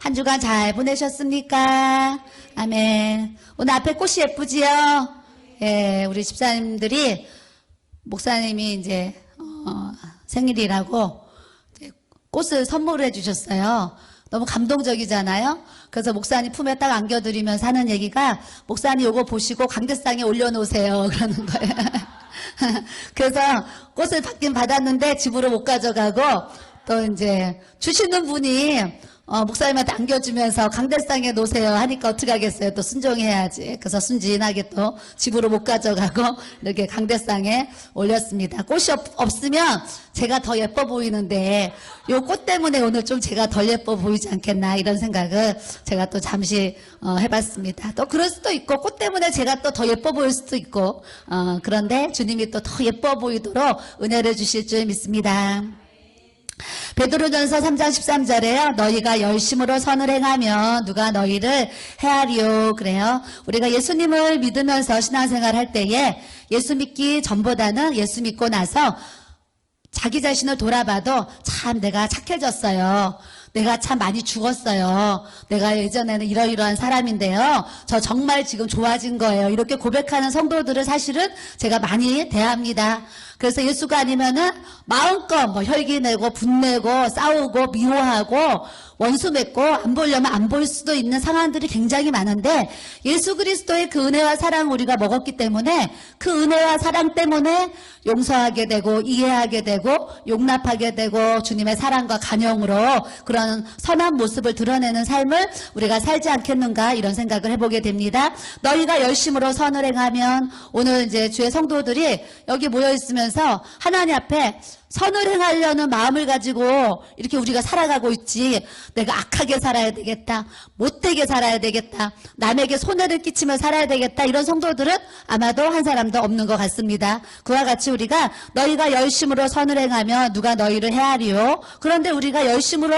한 주간 잘 보내셨습니까? 아멘. 오늘 앞에 꽃이 예쁘지요? 예, 우리 집사님들이 목사님이 이제 생일이라고 꽃을 선물을 해주셨어요. 너무 감동적이잖아요. 그래서 목사님 품에 딱 안겨드리면서 하는 얘기가 목사님 요거 보시고 강대상에 올려놓으세요 그러는 거예요. 그래서 꽃을 받긴 받았는데 집으로 못 가져가고 또 이제 주시는 분이 목사님한테 안겨주면서 강대상에 놓으세요 하니까 어떻게 하겠어요. 또 순종해야지. 그래서 순진하게 또 집으로 못 가져가고 이렇게 강대상에 올렸습니다. 꽃이 없으면 제가 더 예뻐 보이는데 요 꽃 때문에 오늘 좀 제가 덜 예뻐 보이지 않겠나 이런 생각을 제가 또 잠시 해봤습니다. 또 그럴 수도 있고 꽃 때문에 제가 또 더 예뻐 보일 수도 있고 그런데 주님이 또 더 예뻐 보이도록 은혜를 주실 줄 믿습니다. 베드로전서 3장 13절에요. 너희가 열심으로 선을 행하면 누가 너희를 해하리요. 그래요. 우리가 예수님을 믿으면서 신앙생활 할 때에 예수 믿기 전보다는 예수 믿고 나서 자기 자신을 돌아봐도 참 내가 착해졌어요. 내가 참 많이 죽었어요. 내가 예전에는 이러이러한 사람인데요. 저 정말 지금 좋아진 거예요. 이렇게 고백하는 성도들을 사실은 제가 많이 대합니다. 그래서 예수가 아니면은 마음껏 뭐 혈기 내고 분내고 싸우고 미워하고 원수 맺고 안 보려면 안 볼 수도 있는 상황들이 굉장히 많은데 예수 그리스도의 그 은혜와 사랑을 우리가 먹었기 때문에 그 은혜와 사랑 때문에 용서하게 되고 이해하게 되고 용납하게 되고 주님의 사랑과 간영으로 그런 선한 모습을 드러내는 삶을 우리가 살지 않겠는가 이런 생각을 해보게 됩니다. 너희가 열심으로 선을 행하면 오늘 이제 주의 성도들이 여기 모여 있으면서 하나님 앞에 선을 행하려는 마음을 가지고 이렇게 우리가 살아가고 있지 내가 악하게 살아야 되겠다 못되게 살아야 되겠다 남에게 손해를 끼치며 살아야 되겠다 이런 성도들은 아마도 한 사람도 없는 것 같습니다. 그와 같이 우리가 너희가 열심으로 선을 행하면 누가 너희를 해하리요. 그런데 우리가 열심으로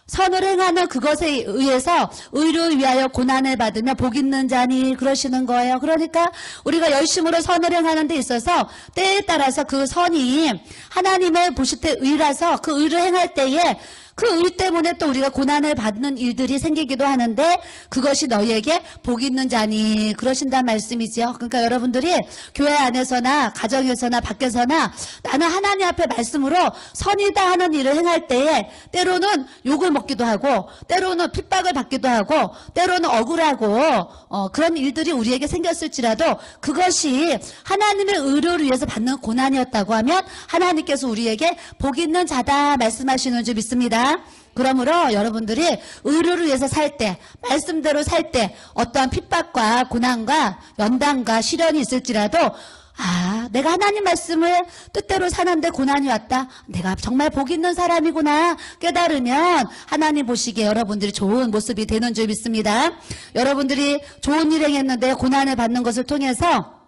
선을 행하는 그것에 의해서 의를 위하여 고난을 받으며 복 있는 자니 그러시는 거예요. 그러니까 우리가 열심으로 선을 행하는 데 있어서 때에 따라서 그 선이 하나님의 보실 때 의라서 그 의를 행할 때에 그 의 때문에 또 우리가 고난을 받는 일들이 생기기도 하는데 그것이 너희에게 복 있는 자니 그러신다는 말씀이죠. 그러니까 여러분들이 교회 안에서나 가정에서나 밖에서나 나는 하나님 앞에 말씀으로 선이다 하는 일을 행할 때에 때로는 욕을 먹기도 하고 때로는 핍박을 받기도 하고 때로는 억울하고 그런 일들이 우리에게 생겼을지라도 그것이 하나님의 의를 위해서 받는 고난이었다고 하면 하나님께서 우리에게 복 있는 자다 말씀하시는 줄 믿습니다. 그러므로 여러분들이 의를 위해서 살 때, 말씀대로 살 때 어떠한 핍박과 고난과 연단과 시련이 있을지라도 내가 하나님 말씀을 뜻대로 사는데 고난이 왔다. 내가 정말 복 있는 사람이구나 깨달으면 하나님 보시기에 여러분들이 좋은 모습이 되는 줄 믿습니다. 여러분들이 좋은 일 행했는데 고난을 받는 것을 통해서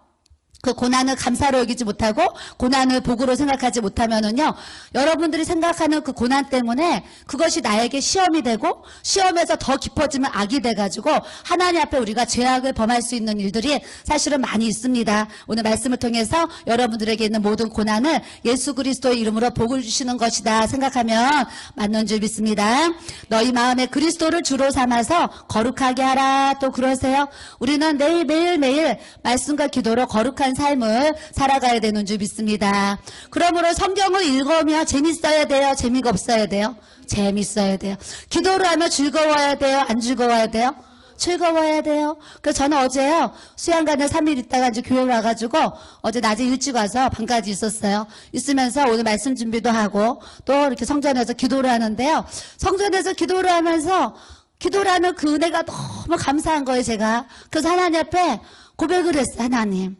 그 고난을 감사로 여기지 못하고 고난을 복으로 생각하지 못하면은요 여러분들이 생각하는 그 고난 때문에 그것이 나에게 시험이 되고 시험에서 더 깊어지면 악이 돼가지고 하나님 앞에 우리가 죄악을 범할 수 있는 일들이 사실은 많이 있습니다. 오늘 말씀을 통해서 여러분들에게 있는 모든 고난을 예수 그리스도의 이름으로 복을 주시는 것이다 생각하면 맞는 줄 믿습니다. 너희 마음에 그리스도를 주로 삼아서 거룩하게 하라 또 그러세요. 우리는 매일매일 말씀과 기도로 거룩한 삶을 살아가야 되는 줄 믿습니다. 그러므로 성경을 읽으며 재밌어야 돼요? 재미가 없어야 돼요? 재밌어야 돼요. 기도를 하며 즐거워야 돼요? 안 즐거워야 돼요? 즐거워야 돼요. 그래서 저는 어제요 수양관에 3일 있다가 이제 교회 와가지고 어제 낮에 일찍 와서 밤까지 있었어요. 있으면서 오늘 말씀 준비도 하고 또 이렇게 성전에서 기도를 하는데요. 성전에서 기도를 하면서 기도라는 그 은혜가 너무 감사한 거예요 제가. 그래서 하나님 앞에 고백을 했어요. 하나님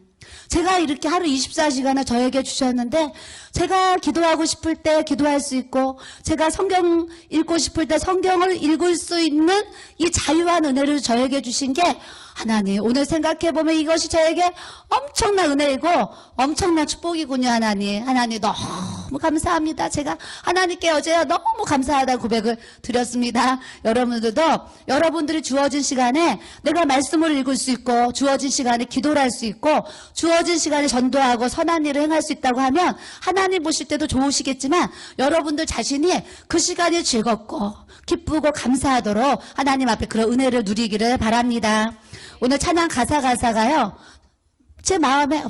제가 이렇게 하루 24시간을 저에게 주셨는데 제가 기도하고 싶을 때 기도할 수 있고 제가 성경 읽고 싶을 때 성경을 읽을 수 있는 이 자유한 은혜를 저에게 주신 게 하나님 오늘 생각해보면 이것이 저에게 엄청난 은혜이고 엄청난 축복이군요. 하나님 너무 감사합니다. 제가 하나님께 어제 너무 감사하다는 고백을 드렸습니다. 여러분들도 여러분들이 주어진 시간에 내가 말씀을 읽을 수 있고 주어진 시간에 기도를 할 수 있고 주어진 시간에 전도하고 선한 일을 행할 수 있다고 하면 하나님 보실 때도 좋으시겠지만 여러분들 자신이 그 시간이 즐겁고 기쁘고 감사하도록 하나님 앞에 그런 은혜를 누리기를 바랍니다. 오늘 찬양 가사가요. 제 마음에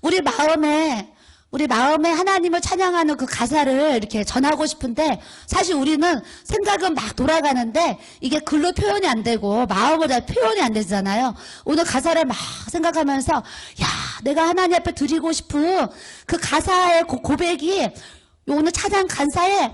우리 마음에 하나님을 찬양하는 그 가사를 이렇게 전하고 싶은데 사실 우리는 생각은 막 돌아가는데 이게 글로 표현이 안 되고 마음으로 잘 표현이 안 되잖아요. 오늘 가사를 막 생각하면서 야, 내가 하나님 앞에 드리고 싶은 그 가사의 고백이 오늘 찬양 간사에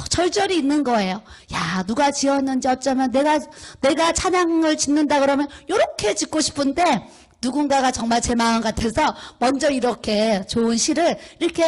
절절히 있는 거예요. 야, 누가 지었는지 어쩌면 내가 찬양을 짓는다 그러면 이렇게 짓고 싶은데 누군가가 정말 제 마음 같아서 먼저 이렇게 좋은 시를 이렇게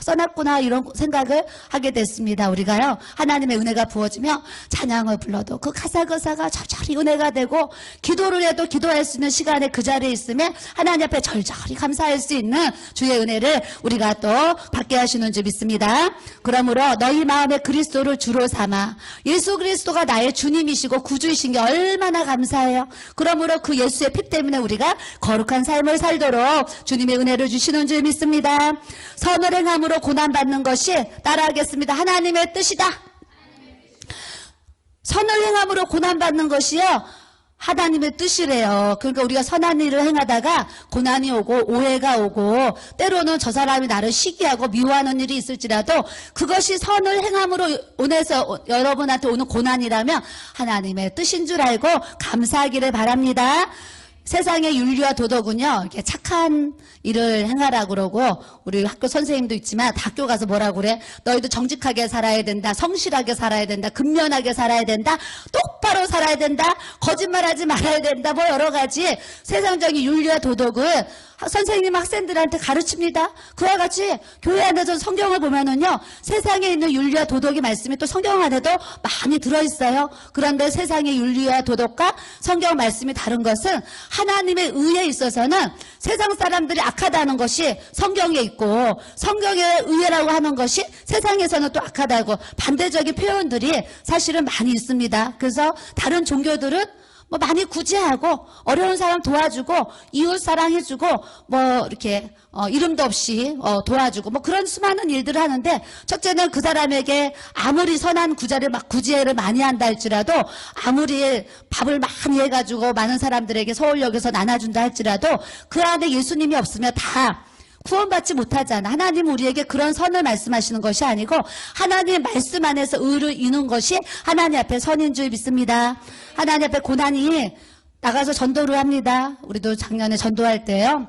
써놨구나 이런 생각을 하게 됐습니다. 우리가요 하나님의 은혜가 부어지며 찬양을 불러도 그 가사가 절절히 은혜가 되고 기도를 해도 기도할 수 있는 시간에 그 자리에 있으면 하나님 앞에 절절히 감사할 수 있는 주의 은혜를 우리가 또 받게 하시는 줄 믿습니다. 그러므로 너희 마음에 그리스도를 주로 삼아 예수 그리스도가 나의 주님이시고 구주이신 게 얼마나 감사해요. 그러므로 그 예수의 피 때문에 우리가 거룩한 삶을 살도록 주님의 은혜를 주시는 줄 믿습니다. 선을 행함으로 고난받는 것이 따라하겠습니다. 하나님의 뜻이다. 선을 행함으로 고난받는 것이요 하나님의 뜻이래요. 그러니까 우리가 선한 일을 행하다가 고난이 오고 오해가 오고 때로는 저 사람이 나를 시기하고 미워하는 일이 있을지라도 그것이 선을 행함으로 인해서 여러분한테 오는 고난이라면 하나님의 뜻인 줄 알고 감사하기를 바랍니다. 세상의 윤리와 도덕은요, 이렇게 착한 일을 행하라고 그러고, 우리 학교 선생님도 있지만, 학교 가서 뭐라고 그래? 너희도 정직하게 살아야 된다, 성실하게 살아야 된다, 근면하게 살아야 된다, 똑바로 살아야 된다, 거짓말하지 말아야 된다, 뭐 여러 가지 세상적인 윤리와 도덕을 선생님 학생들한테 가르칩니다. 그와 같이 교회 안에서 성경을 보면은요, 세상에 있는 윤리와 도덕의 말씀이 또 성경 안에도 많이 들어있어요. 그런데 세상의 윤리와 도덕과 성경 말씀이 다른 것은 하나님의 의에 있어서는 세상 사람들이 악하다는 것이 성경에 있고 성경의 의라고 하는 것이 세상에서는 또 악하다고 반대적인 표현들이 사실은 많이 있습니다. 그래서 다른 종교들은 뭐 많이 구제하고 어려운 사람 도와주고 이웃 사랑해주고 뭐 이렇게 이름도 없이 도와주고 뭐 그런 수많은 일들을 하는데 첫째는 그 사람에게 아무리 선한 구제를 많이 한다 할지라도 아무리 밥을 많이 해가지고 많은 사람들에게 서울역에서 나눠준다 할지라도 그 안에 예수님이 없으면 다 구원받지 못하잖아. 하나님은 우리에게 그런 선을 말씀하시는 것이 아니고 하나님의 말씀 안에서 의를 이루는 것이 하나님 앞에 선인 줄 믿습니다. 하나님 앞에 고난이 나가서 전도를 합니다. 우리도 작년에 전도할 때요.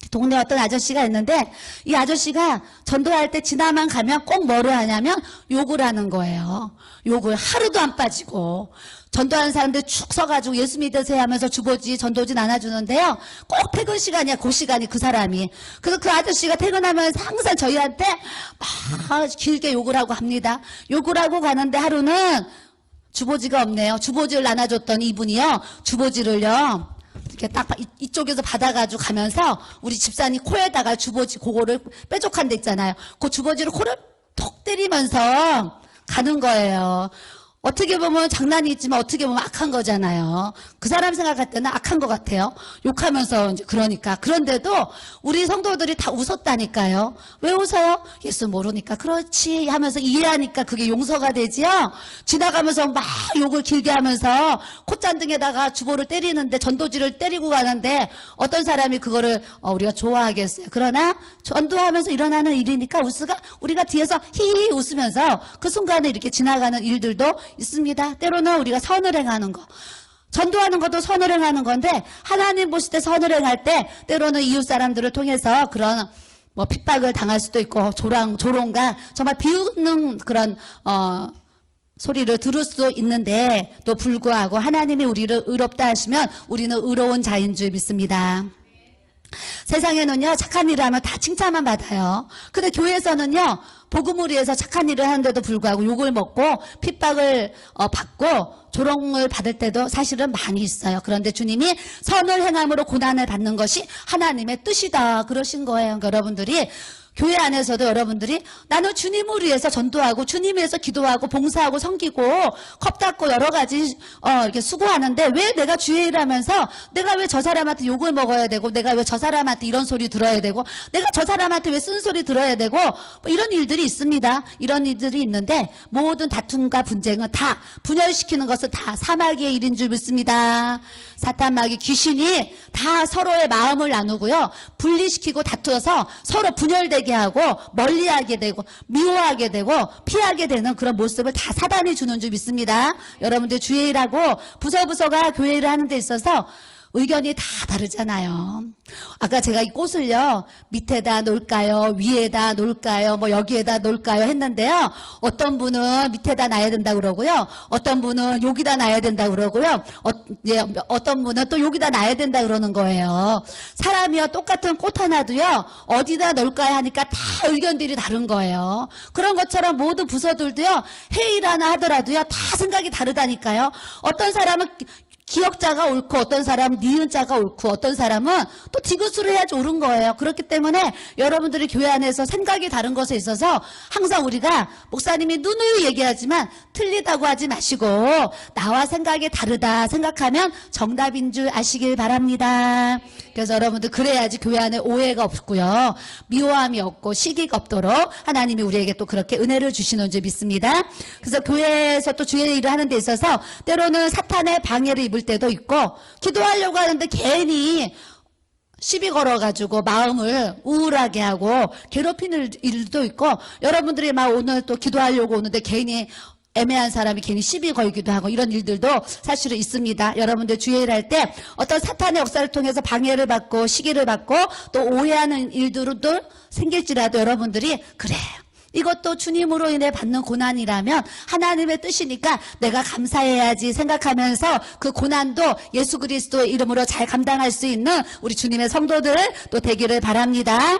동네 어떤 아저씨가 있는데 이 아저씨가 전도할 때 지나만 가면 꼭 뭐를 하냐면 욕을 하는 거예요. 욕을 하루도 안 빠지고 전도하는 사람들 축 서가지고 예수 믿으세요 하면서 주보지 전도지 나눠주는데요. 꼭 퇴근 시간이야. 그 시간이 그 사람이. 그래서 그 아저씨가 퇴근하면서 항상 저희한테 막 길게 욕을 하고 합니다. 욕을 하고 가는데 하루는 주보지가 없네요. 주보지를 나눠줬던 이분이요. 주보지를요. 이렇게 딱 이쪽에서 받아가지고 가면서 우리 집사님 코에다가 주보지 그거를 뾰족한 데 있잖아요. 그 주보지를 코를 톡 때리면서 가는 거예요. 어떻게 보면 장난이 있지만 어떻게 보면 악한 거잖아요. 그 사람 생각할 때는 악한 것 같아요. 욕하면서 이제 그러니까. 그런데도 우리 성도들이 다 웃었다니까요. 왜 웃어요? 예수 모르니까 그렇지 하면서 이해하니까 그게 용서가 되지요. 지나가면서 막 욕을 길게 하면서 콧잔등에다가 주보를 때리는데 전도지를 때리고 가는데 어떤 사람이 그거를 우리가 좋아하겠어요. 그러나 전도하면서 일어나는 일이니까 우리가 뒤에서 히히 웃으면서 그 순간에 이렇게 지나가는 일들도 있습니다. 때로는 우리가 선을 행하는 거. 전도하는 것도 선을 행하는 건데 하나님 보실 때 선을 행할 때 때로는 이웃 사람들을 통해서 그런 뭐 핍박을 당할 수도 있고 조롱과 정말 비웃는 그런 소리를 들을 수 있는데 또 불구하고 하나님이 우리를 의롭다 하시면 우리는 의로운 자인 줄 믿습니다. 세상에는요 착한 일을 하면 다 칭찬만 받아요. 근데 교회에서는요 복음을 위해서 착한 일을 하는데도 불구하고 욕을 먹고 핍박을 받고 조롱을 받을 때도 사실은 많이 있어요. 그런데 주님이 선을 행함으로 고난을 받는 것이 하나님의 뜻이다 그러신 거예요. 그러니까 여러분들이 교회 안에서도 여러분들이 나는 주님을 위해서 전도하고 주님 위해서 기도하고 봉사하고 섬기고 컵 닦고 여러 가지 이렇게 수고하는데 왜 내가 주의 일하면서 내가 왜 저 사람한테 욕을 먹어야 되고 내가 왜 저 사람한테 이런 소리 들어야 되고 내가 저 사람한테 왜 쓴소리 들어야 되고 뭐 이런 일들이 있습니다. 이런 일들이 있는데 모든 다툼과 분쟁은 다 분열시키는 것은 다 사마귀의 일인 줄 믿습니다. 사탄 마귀 귀신이 다 서로의 마음을 나누고요. 분리시키고 다투어서 서로 분열되게 하고 멀리하게 되고 미워하게 되고 피하게 되는 그런 모습을 다 사단이 주는 줄 믿습니다. 여러분들 주의 일하고 부서부서가 교회 일을 하는 데 있어서 의견이 다 다르잖아요. 아까 제가 이 꽃을요, 밑에다 놓을까요? 위에다 놓을까요? 뭐 여기에다 놓을까요? 했는데요. 어떤 분은 밑에다 놔야 된다 그러고요. 어떤 분은 여기다 놔야 된다 그러고요. 어떤 분은 또 여기다 놔야 된다 그러는 거예요. 사람이요, 똑같은 꽃 하나도요, 어디다 놓을까요? 하니까 다 의견들이 다른 거예요. 그런 것처럼 모든 부서들도요, 회의를 하나 하더라도요, 다 생각이 다르다니까요. 어떤 사람은 기역자가 옳고 어떤 사람은 니은자가 옳고 어떤 사람은 또 디귿으로 해야지 옳은 거예요. 그렇기 때문에 여러분들이 교회 안에서 생각이 다른 것에 있어서 항상 우리가 목사님이 누누이 얘기하지만 틀리다고 하지 마시고 나와 생각이 다르다 생각하면 정답인 줄 아시길 바랍니다. 그래서 여러분들 그래야지 교회 안에 오해가 없고요. 미워함이 없고 시기가 없도록 하나님이 우리에게 또 그렇게 은혜를 주시는 줄 믿습니다. 그래서 교회에서 또 주의 일을 하는 데 있어서 때로는 사탄의 방해를 입을 때도 있고 기도하려고 하는데 괜히 시비 걸어가지고 마음을 우울하게 하고 괴롭히는 일도 있고 여러분들이 막 오늘 또 기도하려고 오는데 괜히 애매한 사람이 괜히 시비 걸기도 하고 이런 일들도 사실은 있습니다. 여러분들 주의 일할 때 어떤 사탄의 역사를 통해서 방해를 받고 시기를 받고 또 오해하는 일들도 생길지라도 여러분들이 그래 이것도 주님으로 인해 받는 고난이라면 하나님의 뜻이니까 내가 감사해야지 생각하면서 그 고난도 예수 그리스도의 이름으로 잘 감당할 수 있는 우리 주님의 성도들 또 되기를 바랍니다.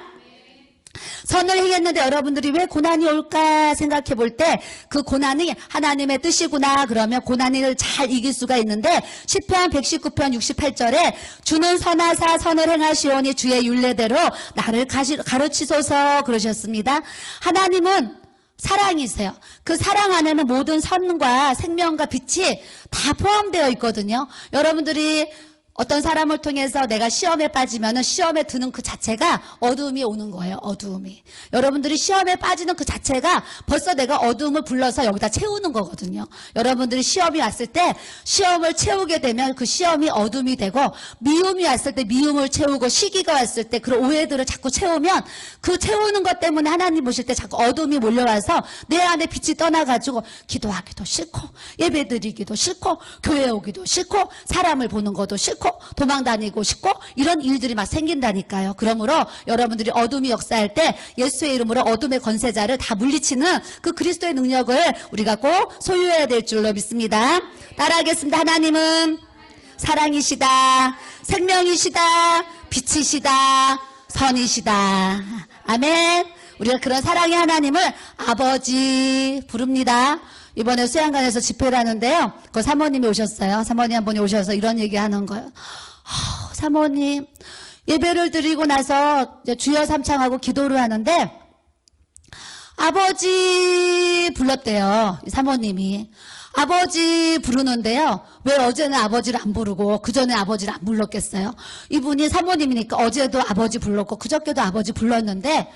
선을 행했는데 여러분들이 왜 고난이 올까 생각해 볼 때 그 고난이 하나님의 뜻이구나 그러면 고난을 잘 이길 수가 있는데 시편 119편 68절에 주는 선하사 선을 행하시오니 주의 율례대로 나를 가르치소서 그러셨습니다. 하나님은 사랑이세요. 그 사랑 안에는 모든 선과 생명과 빛이 다 포함되어 있거든요. 여러분들이 어떤 사람을 통해서 내가 시험에 빠지면은 시험에 드는 그 자체가 어두움이 오는 거예요. 어두움이. 여러분들이 시험에 빠지는 그 자체가 벌써 내가 어두움을 불러서 여기다 채우는 거거든요. 여러분들이 시험이 왔을 때 시험을 채우게 되면 그 시험이 어둠이 되고 미움이 왔을 때 미움을 채우고 시기가 왔을 때 그런 오해들을 자꾸 채우면 그 채우는 것 때문에 하나님 보실 때 자꾸 어둠이 몰려와서 내 안에 빛이 떠나가지고 기도하기도 싫고 예배드리기도 싫고 교회 오기도 싫고 사람을 보는 것도 싫고 도망 다니고 싶고 이런 일들이 막 생긴다니까요. 그러므로 여러분들이 어둠이 역사할 때 예수의 이름으로 어둠의 권세자를 다 물리치는 그 그리스도의 능력을 우리가 꼭 소유해야 될 줄로 믿습니다. 따라하겠습니다. 하나님은 사랑이시다, 생명이시다, 빛이시다, 선이시다. 아멘. 우리가 그런 사랑의 하나님을 아버지 부릅니다. 이번에 수양관에서 집회를 하는데요. 그 사모님이 오셨어요. 사모님 한 분이 오셔서 이런 얘기하는 거예요. 사모님 예배를 드리고 나서 주여 삼창하고 기도를 하는데 아버지 불렀대요. 사모님이. 아버지 부르는데요. 왜 어제는 아버지를 안 부르고 그전에 아버지를 안 불렀겠어요? 이분이 사모님이니까 어제도 아버지 불렀고 그저께도 아버지 불렀는데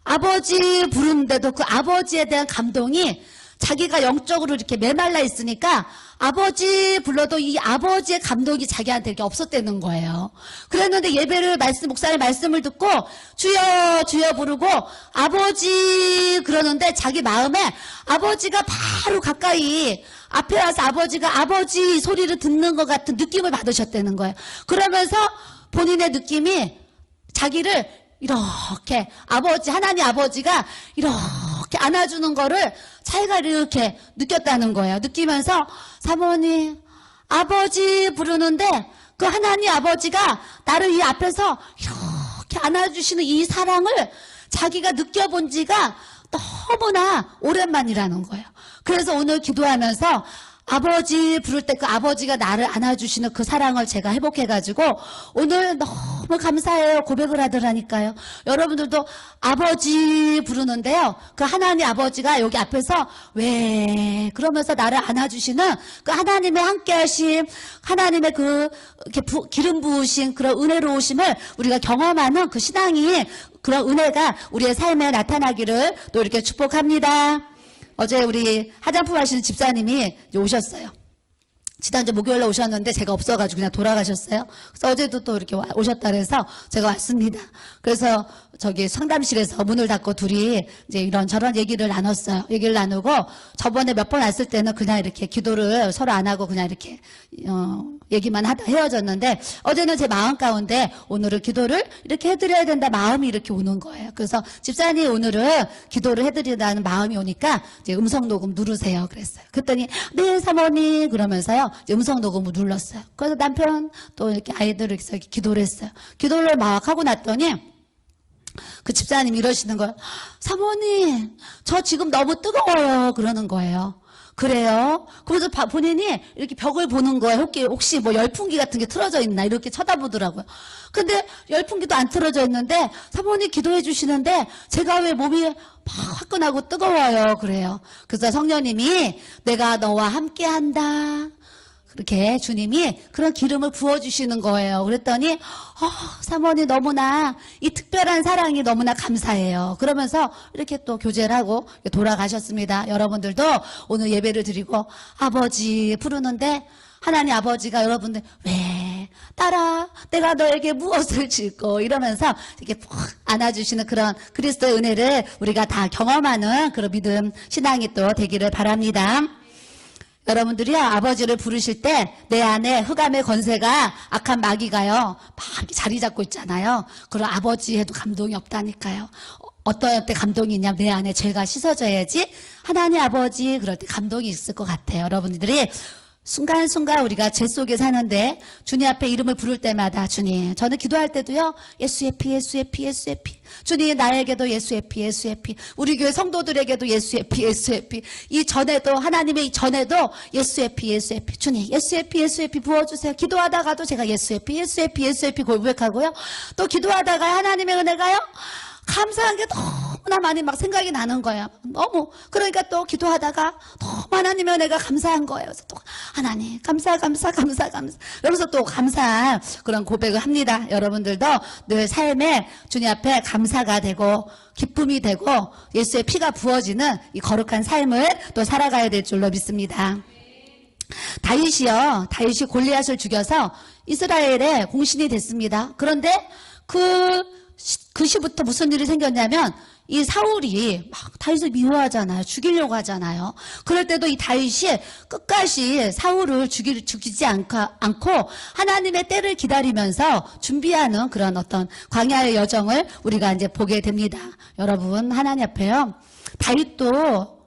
아버지 부르는데도 그 아버지에 대한 감동이 자기가 영적으로 이렇게 메말라 있으니까 아버지 불러도 이 아버지의 감동이 자기한테 이렇게 없었다는 거예요. 그랬는데 예배를 목사의 말씀을 듣고 주여 주여 부르고 아버지 그러는데 자기 마음에 아버지가 바로 가까이 앞에 와서 아버지가 아버지 소리를 듣는 것 같은 느낌을 받으셨다는 거예요. 그러면서 본인의 느낌이 자기를 이렇게 하나님 아버지가 이렇게 안아주는 거를 자기가 이렇게 느꼈다는 거예요. 느끼면서 사모님 아버지 부르는데 그 하나님 아버지가 나를 이 앞에서 이렇게 안아주시는 이 사랑을 자기가 느껴본 지가 너무나 오랜만이라는 거예요. 그래서 오늘 기도하면서 아버지 부를 때 그 아버지가 나를 안아주시는 그 사랑을 제가 회복해가지고 오늘 너무 감사해요 고백을 하더라니까요. 여러분들도 아버지 부르는데요. 그 하나님 아버지가 여기 앞에서 왜 그러면서 나를 안아주시는 그 하나님의 함께하심, 하나님의 그 이렇게 기름 부으신 그런 은혜로우심을 우리가 경험하는 그 신앙이, 그런 은혜가 우리의 삶에 나타나기를 또 이렇게 축복합니다. 어제 우리 화장품 하시는 집사님이 이제 오셨어요. 지난주 목요일에 오셨는데 제가 없어가지고 그냥 돌아가셨어요. 그래서 어제도 또 이렇게 오셨다 그래서 제가 왔습니다. 그래서 저기 상담실에서 문을 닫고 둘이 이제 이런저런 얘기를 나눴어요. 얘기를 나누고 저번에 몇 번 왔을 때는 그냥 이렇게 기도를 서로 안 하고 그냥 이렇게 얘기만 하다 헤어졌는데 어제는 제 마음 가운데 오늘은 기도를 이렇게 해드려야 된다 마음이 이렇게 오는 거예요. 그래서 집사님 오늘은 기도를 해드린다는 마음이 오니까 이제 음성 녹음 누르세요 그랬어요. 그랬더니 네 사모님 그러면서요 이제 음성 녹음을 눌렀어요. 그래서 남편 또 이렇게 아이들을 이렇게 기도를 했어요. 기도를 막 하고 났더니 그 집사님이 이러시는 거예요. 사모님 저 지금 너무 뜨거워요 그러는 거예요. 그래요? 그래서 본인이 이렇게 벽을 보는 거예요. 혹시 뭐 열풍기 같은 게 틀어져 있나 이렇게 쳐다보더라고요. 근데 열풍기도 안 틀어져 있는데 사모님 기도해 주시는데 제가 왜 몸이 막 화끈하고 뜨거워요 그래요. 그래서 성령님이 내가 너와 함께한다 그렇게 주님이 그런 기름을 부어주시는 거예요. 그랬더니 사모님 너무나 이 특별한 사랑이 너무나 감사해요. 그러면서 이렇게 또 교제를 하고 돌아가셨습니다. 여러분들도 오늘 예배를 드리고 아버지 부르는데 하나님 아버지가 여러분들 왜 딸아 내가 너에게 무엇을 줄고 이러면서 이렇게 푹 안아주시는 그런 그리스도의 은혜를 우리가 다 경험하는 그런 믿음 신앙이 또 되기를 바랍니다. 여러분들이요 아버지를 부르실 때 내 안에 흑암의 권세가 악한 마귀가요 막 자리 잡고 있잖아요. 그럼 아버지 해도 감동이 없다니까요. 어떨 때 감동이 있냐면 내 안에 죄가 씻어져야지 하나님 아버지 그럴 때 감동이 있을 것 같아요. 여러분들이 순간순간 우리가 죄 속에 사는데 주님 앞에 이름을 부를 때마다 주님 저는 기도할 때도요 예수의 피 예수의 피 예수의 피 주님 나에게도 예수의 피 예수의 피 우리 교회 성도들에게도 예수의 피 예수의 피 이 전에도 하나님의 이 전에도 예수의 피 예수의 피 주님 예수의 피 예수의 피 부어주세요. 기도하다가도 제가 예수의 피 예수의 피 예수의 피 고백하고요. 또 기도하다가 하나님의 은혜가요 감사한 게 너무나 많이 막 생각이 나는 거예요. 너무 그러니까 또 기도하다가 너무 하나님의 은혜가 감사한 거예요. 그래서 또 하나님 감사 그러면서 또 감사한 그런 고백을 합니다. 여러분들도 늘 삶에 주님 앞에 감사가 되고 기쁨이 되고 예수의 피가 부어지는 이 거룩한 삶을 또 살아가야 될 줄로 믿습니다. 다윗이 골리앗을 죽여서 이스라엘의 공신이 됐습니다. 그런데 그 시부터 무슨 일이 생겼냐면 이 사울이 막 다윗을 미워하잖아요. 죽이려고 하잖아요. 그럴 때도 이 다윗이 끝까지 사울을 죽이지 않고 하나님의 때를 기다리면서 준비하는 그런 어떤 광야의 여정을 우리가 이제 보게 됩니다. 여러분 하나님 앞에요. 다윗도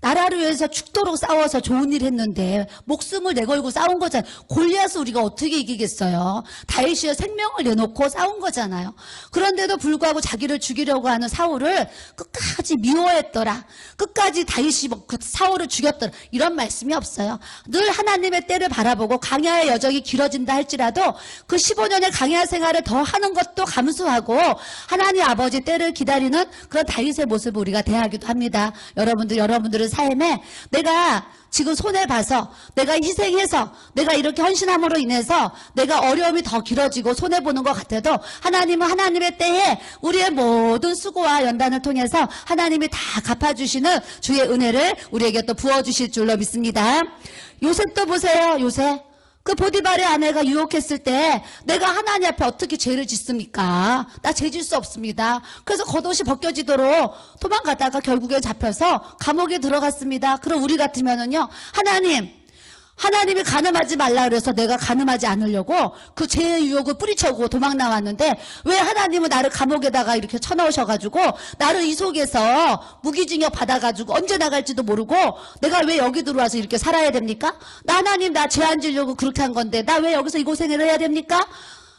나라를 위해서 죽도록 싸워서 좋은 일 했는데 목숨을 내걸고 싸운 거잖아요. 골리앗을 우리가 어떻게 이기겠어요. 다윗이 생명을 내놓고 싸운 거잖아요. 그런데도 불구하고 자기를 죽이려고 하는 사울을 끝까지 미워했더라. 끝까지 다윗이 그 사울을 죽였더라. 이런 말씀이 없어요. 늘 하나님의 때를 바라보고 광야의 여정이 길어진다 할지라도 그 15년의 광야 생활을 더 하는 것도 감수하고 하나님 아버지 때를 기다리는 그런 다윗의 모습을 우리가 대하기도 합니다. 여러분들은 삶에 내가 지금 손해봐서 내가 희생해서 내가 이렇게 헌신함으로 인해서 내가 어려움이 더 길어지고 손해보는 것 같아도 하나님은 하나님의 때에 우리의 모든 수고와 연단을 통해서 하나님이 다 갚아주시는 주의 은혜를 우리에게 또 부어주실 줄로 믿습니다. 요셉도 보세요. 요셉 그 보디발의 아내가 유혹했을 때 내가 하나님 앞에 어떻게 죄를 짓습니까? 나 죄 질 수 없습니다. 그래서 겉옷이 벗겨지도록 도망가다가 결국에 잡혀서 감옥에 들어갔습니다. 그럼 우리 같으면은요 하나님이 가늠하지 말라 그래서 내가 가늠하지 않으려고 그 죄의 유혹을 뿌리쳐고 도망 나왔는데 왜 하나님은 나를 감옥에다가 이렇게 쳐넣으셔가지고 나를 이 속에서 무기징역 받아가지고 언제 나갈지도 모르고 내가 왜 여기 들어와서 이렇게 살아야 됩니까? 나 하나님 나 죄 안 지려고 그렇게 한 건데 나 왜 여기서 이 고생을 해야 됩니까?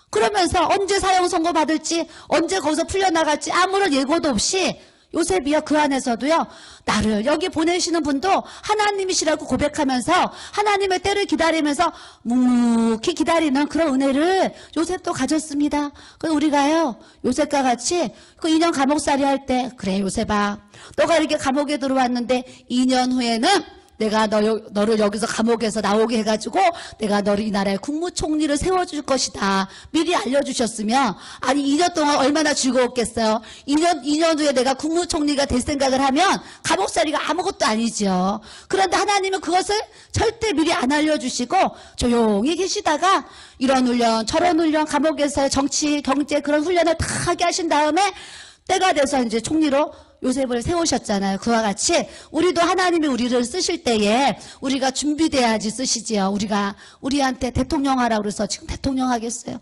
그러면서 언제 사형 선고 받을지 언제 거기서 풀려나갈지 아무런 예고도 없이 요셉이요, 그 안에서도요, 나를 여기 보내시는 분도 하나님이시라고 고백하면서 하나님의 때를 기다리면서 묵묵히 기다리는 그런 은혜를 요셉도 가졌습니다. 그래서 우리가요, 요셉과 같이 그 2년 감옥살이 할 때, 그래, 요셉아, 너가 이렇게 감옥에 들어왔는데 2년 후에는 내가 너를 여기서 감옥에서 나오게 해가지고 내가 너를 이 나라의 국무총리를 세워줄 것이다. 미리 알려주셨으면, 아니 2년 동안 얼마나 즐거웠겠어요. 2년 후에 내가 국무총리가 될 생각을 하면 감옥살이가 아무것도 아니죠. 그런데 하나님은 그것을 절대 미리 안 알려주시고 조용히 계시다가 이런 훈련 저런 훈련, 감옥에서의 정치 경제 그런 훈련을 다 하게 하신 다음에 때가 돼서 이제 총리로 요셉을 세우셨잖아요. 그와 같이 우리도 하나님이 우리를 쓰실 때에 우리가 준비돼야지 쓰시지요. 우리한테 대통령 하라고 그래서 지금 대통령 하겠어요.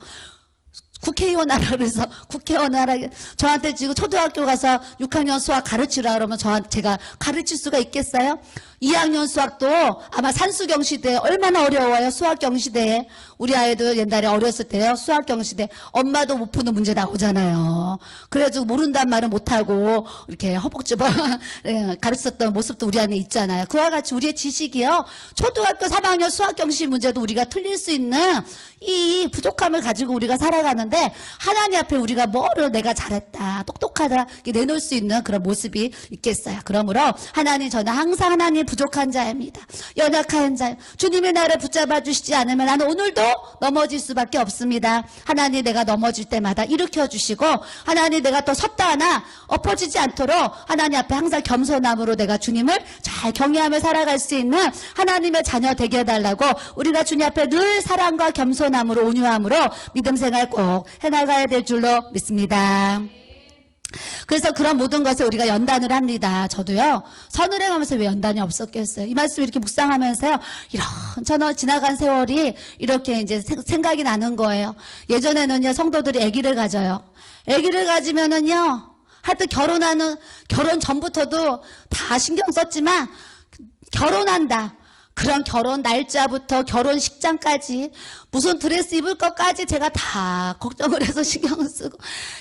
국회의원 하라 그래서 국회의원 하라. 저한테 지금 초등학교 가서 6학년 수학 가르치라 그러면 제가 가르칠 수가 있겠어요? 2학년 수학도 아마 산수경 시대에 얼마나 어려워요. 수학경 시대에. 우리 아이도 옛날에 어렸을 때요. 수학경 시대 엄마도 못 푸는 문제 나오잖아요. 그래가지고 모른단 말은 못하고 이렇게 허벅지버 가르쳤던 모습도 우리 안에 있잖아요. 그와 같이 우리의 지식이요. 초등학교 3학년 수학경시 문제도 우리가 틀릴 수 있는 이 부족함을 가지고 우리가 살아가는데 하나님 앞에 우리가 뭐를 내가 잘했다, 똑똑하다 내놓을 수 있는 그런 모습이 있겠어요. 그러므로 하나님, 저는 항상 하나님 부족한 자입니다. 연약한 자. 주님의 나를 붙잡아 주시지 않으면 나는 오늘도 넘어질 수밖에 없습니다. 하나님, 내가 넘어질 때마다 일으켜 주시고 하나님, 내가 또 섰다 하나 엎어지지 않도록 하나님 앞에 항상 겸손함으로 내가 주님을 잘 경외하며 살아갈 수 있는 하나님의 자녀 되게 해달라고 우리가 주님 앞에 늘 사랑과 겸손함으로 온유함으로 믿음 생활 꼭 해나가야 될 줄로 믿습니다. 그래서 그런 모든 것을 우리가 연단을 합니다. 저도요, 선을 행하면서 왜 연단이 없었겠어요? 이 말씀 이렇게 묵상하면서요, 이런저런 지나간 세월이 이렇게 이제 생각이 나는 거예요. 예전에는요, 성도들이 아기를 가져요. 아기를 가지면은요, 하여튼 결혼 전부터도 다 신경 썼지만, 결혼한다. 그런 결혼 날짜부터 결혼식장까지 무슨 드레스 입을 것까지 제가 다 걱정을 해서 신경을 쓰고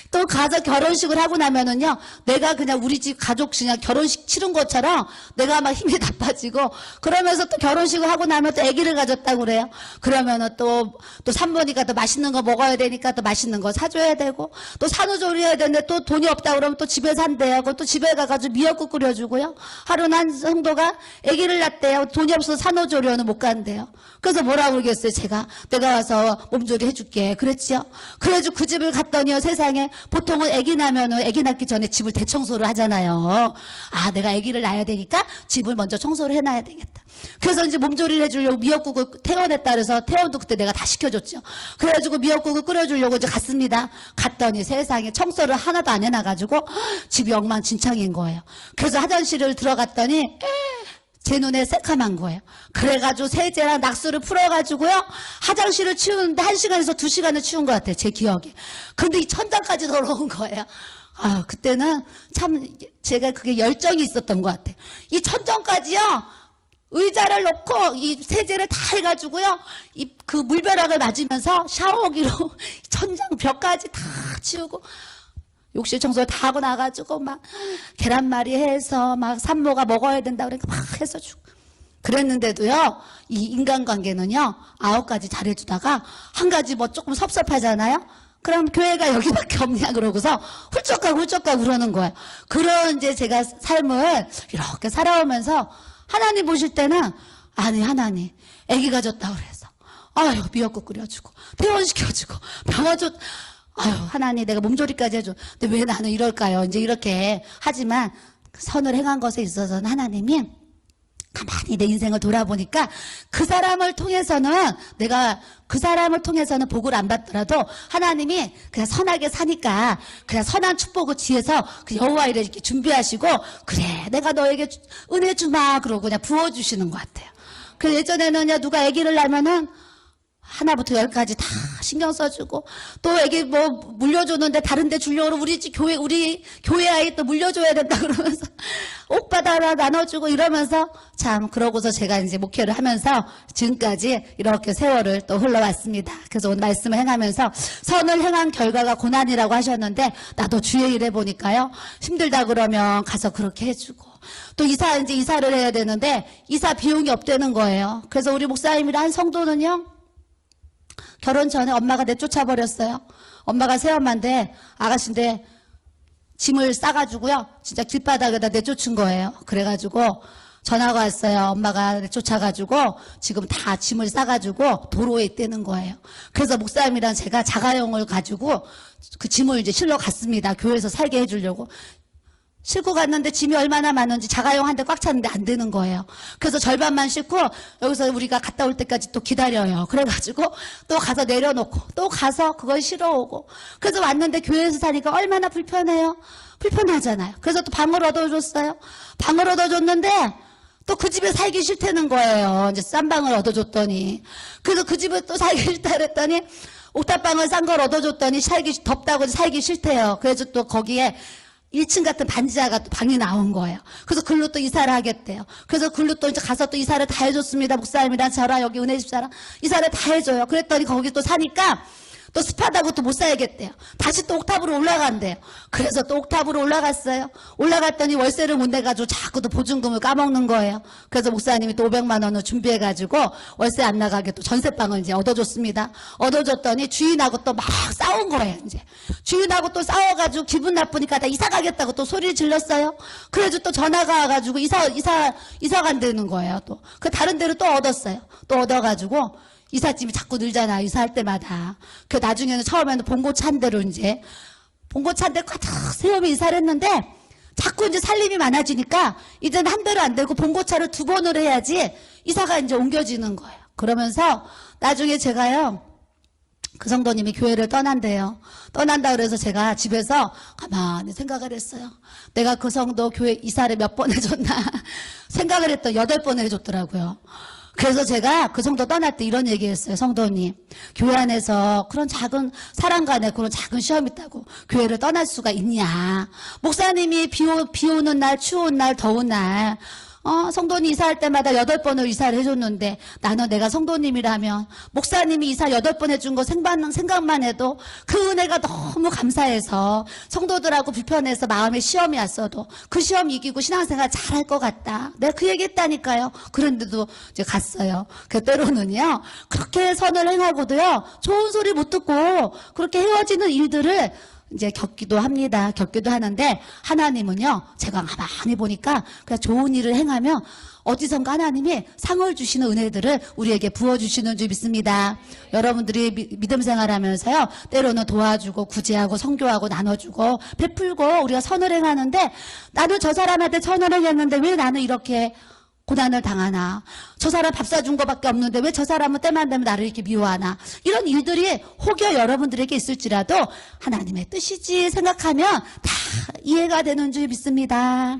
또 가서 결혼식을 하고 나면은요, 내가 그냥 우리 집 가족 그냥 결혼식 치른 것처럼 내가 막 힘이 다 빠지고 그러면서 또 결혼식을 하고 나면 또 아기를 가졌다고 그래요. 그러면은 또 산모니까 또 맛있는 거 먹어야 되니까 또 맛있는 거 사줘야 되고 또 산후조리 해야 되는데 또 돈이 없다 그러면 또 집에서 한대요. 또 집에 가가지고 미역국 끓여주고요. 하루는 한 성도가 아기를 낳대요. 돈이 없어서 산후조리원은 못 간대요. 그래서 뭐라고 그러겠어요. 내가 와서 몸조리 해줄게 그랬지요. 그래가지고 그 집을 갔더니요, 세상에 보통은 아기 낳으면은 아기 낳기 전에 집을 대청소를 하잖아요. 아, 내가 아기를 낳아야 되니까 집을 먼저 청소를 해놔야 되겠다. 그래서 이제 몸조리를 해주려고 미역국을 태워냈다 그래서 태원도 그때 내가 다 시켜줬죠. 그래가지고 미역국을 끓여주려고 이제 갔습니다. 갔더니 세상에 청소를 하나도 안 해놔가지고 집이 엉망진창인 거예요. 그래서 화장실을 들어갔더니 제 눈에 새카만 거예요. 그래가지고 세제랑 낙수를 풀어가지고요, 화장실을 치우는데 1시간에서 2시간을 치운 것 같아요. 제 기억에. 근데 이 천장까지 들어온 거예요. 아, 그때는 참 제가 그게 열정이 있었던 것 같아요. 이 천장까지요, 의자를 놓고 이 세제를 다 해가지고요, 그 물벼락을 맞으면서 샤워기로 천장 벽까지 다 치우고 욕실 청소를 다 하고 나가지고 막 계란말이 해서 막 산모가 먹어야 된다 그러니까 막 해서 주고 그랬는데도요, 이 인간관계는요 9가지 잘해주다가 한 가지 뭐 조금 섭섭하잖아요. 그럼 교회가 여기밖에 없냐 그러고서 훌쩍 가고 그러는 거예요. 그런 이제 제가 삶을 이렇게 살아오면서 하나님 보실 때는, 아니 하나님 아기 가졌다 그래서 아유 미역국 끓여주고 퇴원시켜주고 병원줘, 아유 하나님 내가 몸조리까지 해줘. 근데 왜 나는 이럴까요? 이제 이렇게 하지만 선을 행한 것에 있어서는 하나님이 가만히 내 인생을 돌아보니까 그 사람을 통해서는 내가 그 사람을 통해서는 복을 안 받더라도 하나님이 그냥 선하게 사니까 그냥 선한 축복을 지혜서 그 여호와 이를 이렇게 준비하시고, 그래 내가 너에게 은혜 주마 그러고 그냥 부어주시는 것 같아요. 그 예전에는요 누가 아기를 낳으면은 하나부터 열까지 다 신경 써주고, 또 애기 뭐 물려줬는데 다른 데 주려고 우리 교회 아이 또 물려줘야 된다 그러면서 옷받아 하나 나눠주고 이러면서 참, 그러고서 제가 이제 목회를 하면서 지금까지 이렇게 세월을 또 흘러왔습니다. 그래서 오늘 말씀을 행하면서 선을 행한 결과가 고난이라고 하셨는데, 나도 주의 일 해보니까요, 힘들다 그러면 가서 그렇게 해주고, 또 이사를 해야 되는데 이사 비용이 없다는 거예요. 그래서 우리 목사님이랑 한 성도는요, 결혼 전에 엄마가 내쫓아버렸어요. 엄마가 새엄마인데, 아가씨인데 짐을 싸가지고요, 진짜 길바닥에다 내쫓은 거예요. 그래가지고 전화가 왔어요. 엄마가 내쫓아가지고 지금 다 짐을 싸가지고 도로에 있다는 거예요. 그래서 목사님이랑 제가 자가용을 가지고 그 짐을 이제 실러 갔습니다. 교회에서 살게 해주려고. 싣고 갔는데 짐이 얼마나 많은지 자가용 한 대 꽉 찼는데 안 되는 거예요. 그래서 절반만 싣고 여기서 우리가 갔다 올 때까지 또 기다려요. 그래가지고 또 가서 내려놓고 또 가서 그걸 실어오고, 그래서 왔는데 교회에서 사니까 얼마나 불편해요. 불편하잖아요. 그래서 또 방을 얻어줬어요. 방을 얻어줬는데 또 그 집에 살기 싫다는 거예요. 이제 싼 방을 얻어줬더니. 그래서 그 집에 또 살기 싫다 그랬더니 옥탑방을 싼 걸 얻어줬더니 덥다고 살기 싫대요. 그래서 또 거기에 1층 같은 반지하가 또 방이 나온 거예요. 그래서 글로 또 이사를 하겠대요. 그래서 글로 또 이제 가서 또 이사를 다 해줬습니다. 목사님이랑 저랑 여기 은혜집 사람 이사를 다 해줘요. 그랬더니 거기 또 사니까 또 습하다고 또 못 살겠대요. 다시 또 옥탑으로 올라간대요. 그래서 또 옥탑으로 올라갔어요. 올라갔더니 월세를 못 내가지고 자꾸 또 보증금을 까먹는 거예요. 그래서 목사님이 또 500만 원을 준비해가지고 월세 안 나가게 또 전세방을 이제 얻어줬습니다. 얻어줬더니 주인하고 또 막 싸운 거예요. 이제 주인하고 또 싸워가지고 기분 나쁘니까 나 이사 가겠다고 또 소리를 질렀어요. 그래서 또 전화가 와가지고 이사 간다는 거예요. 또 그 다른 데로 또 얻었어요. 또 얻어가지고 이삿짐이 자꾸 늘잖아, 이사할 때마다. 그 나중에는 처음에는 봉고차 한 대로 이제, 봉고차 한 대 가득 세우면 이사를 했는데, 자꾸 이제 살림이 많아지니까, 이제는 한 대로 안 되고 봉고차를 2번을 해야지, 이사가 이제 옮겨지는 거예요. 그러면서, 나중에 제가요, 그 성도님이 교회를 떠난대요. 떠난다 그래서 제가 집에서 가만히 생각을 했어요. 내가 그 성도 교회 이사를 몇 번 해줬나. 생각을 했더니 8번 해줬더라고요. 그래서 제가 그 성도 떠날 때 이런 얘기했어요. 성도님, 교회 안에서 그런 작은 사람 간에 그런 작은 시험이 있다고 교회를 떠날 수가 있냐. 목사님이 비 오는 날, 추운 날, 더운 날 성도님 이사할 때마다 8번을 이사를 해줬는데, 나는 내가 성도님이라면 목사님이 이사 8번 해준 거 생각만 해도 그 은혜가 너무 감사해서 성도들하고 불편해서 마음에 시험이 왔어도 그 시험 이기고 신앙생활 잘할 것 같다. 내가 그 얘기 했다니까요. 그런데도 이제 갔어요. 그 때로는요, 그렇게 선을 행하고도요, 좋은 소리 못 듣고 그렇게 헤어지는 일들을 이제 겪기도 합니다. 겪기도 하는데, 하나님은요, 제가 가만히 보니까 그냥 좋은 일을 행하면 어디선가 하나님이 상을 주시는 은혜들을 우리에게 부어주시는 줄 믿습니다. 여러분들이 믿음 생활하면서요, 때로는 도와주고 구제하고 선교하고 나눠주고 베풀고 우리가 선을 행하는데, 나는 저 사람한테 선을 행했는데 왜 나는 이렇게 고난을 당하나, 저 사람 밥 사준 거밖에 없는데 왜 저 사람은 때만 되면 나를 이렇게 미워하나, 이런 일들이 혹여 여러분들에게 있을지라도 하나님의 뜻이지 생각하면 다 이해가 되는 줄 믿습니다.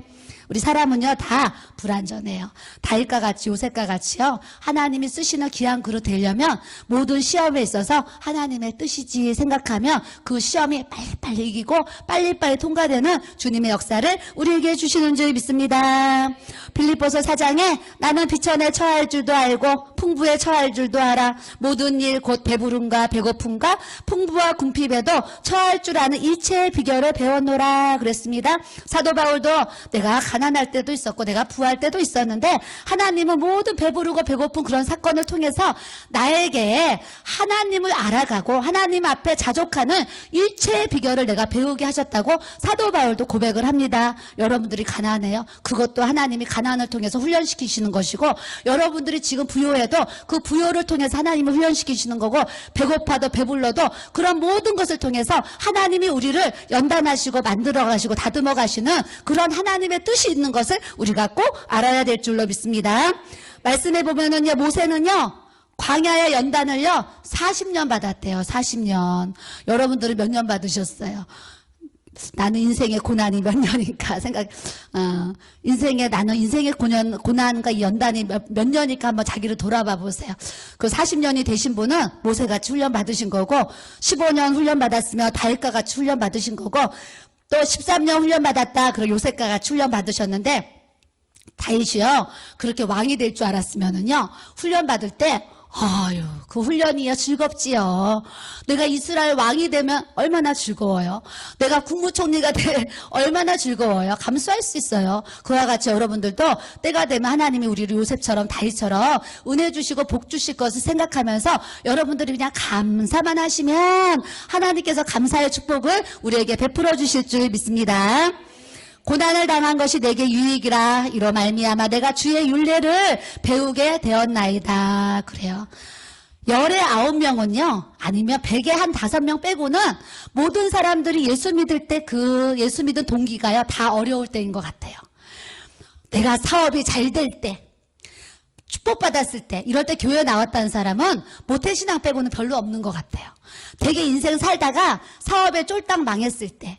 우리 사람은요, 다 불완전해요. 다윗과 같이, 요셉과 같이요, 하나님이 쓰시는 귀한 그릇 되려면 모든 시험에 있어서 하나님의 뜻이지 생각하면 그 시험이 빨리빨리 이기고 빨리빨리 통과되는 주님의 역사를 우리에게 주시는 줄 믿습니다. 빌립보서 4장에 나는 비천에 처할 줄도 알고 풍부에 처할 줄도 알아. 모든 일 곧 배부름과 배고픔과 풍부와 궁핍에도 처할 줄 아는 일체의 비결을 배웠노라 그랬습니다. 사도 바울도 내가 가난할 때도 있었고 내가 부할 때도 있었는데, 하나님은 모든 배부르고 배고픈 그런 사건을 통해서 나에게 하나님을 알아가고 하나님 앞에 자족하는 일체의 비결을 내가 배우게 하셨다고 사도 바울도 고백을 합니다. 여러분들이 가난해요. 그것도 하나님이 가난을 통해서 훈련시키시는 것이고, 여러분들이 지금 부요해도 그 부요를 통해서 하나님을 훈련시키시는 거고, 배고파도 배불러도 그런 모든 것을 통해서 하나님이 우리를 연단하시고 만들어 가시고 다듬어 가시는 그런 하나님의 뜻이 있는 것을 우리가 꼭 알아야 될 줄로 믿습니다. 말씀해 보면은요, 모세는요, 광야의 연단을요 40년 받았대요. 40년. 여러분들은 몇 년 받으셨어요? 나는 인생의 고난이 몇 년일까 나는 인생의 고난과 이 연단이 몇 년일까 한번 자기를 돌아봐 보세요. 그 40년이 되신 분은 모세같이 훈련 받으신 거고, 15년 훈련 받았으면 다윗과 같이 훈련 받으신 거고, 또 13년 훈련 받았다 그리고 요셉과 같이 훈련 받으셨는데, 다윗이요 그렇게 왕이 될 줄 알았으면은요 훈련 받을 때 아유, 그 훈련이야 즐겁지요. 내가 이스라엘 왕이 되면 얼마나 즐거워요. 내가 국무총리가 될 얼마나 즐거워요. 감수할 수 있어요. 그와 같이 여러분들도 때가 되면 하나님이 우리를 요셉처럼 다윗처럼 은혜 주시고 복 주실 것을 생각하면서 여러분들이 그냥 감사만 하시면 하나님께서 감사의 축복을 우리에게 베풀어 주실 줄 믿습니다. 고난을 당한 것이 내게 유익이라 이로 말미암아 내가 주의 율례를 배우게 되었나이다. 그래요. 열의 9명은요 아니면 100의 한 5명 빼고는 모든 사람들이 예수 믿을 때 그 예수 믿은 동기가요 다 어려울 때인 것 같아요. 내가 사업이 잘 될 때, 축복받았을 때, 이럴 때 교회 나왔다는 사람은 모태신앙 빼고는 별로 없는 것 같아요. 되게 인생 살다가 사업에 쫄딱 망했을 때,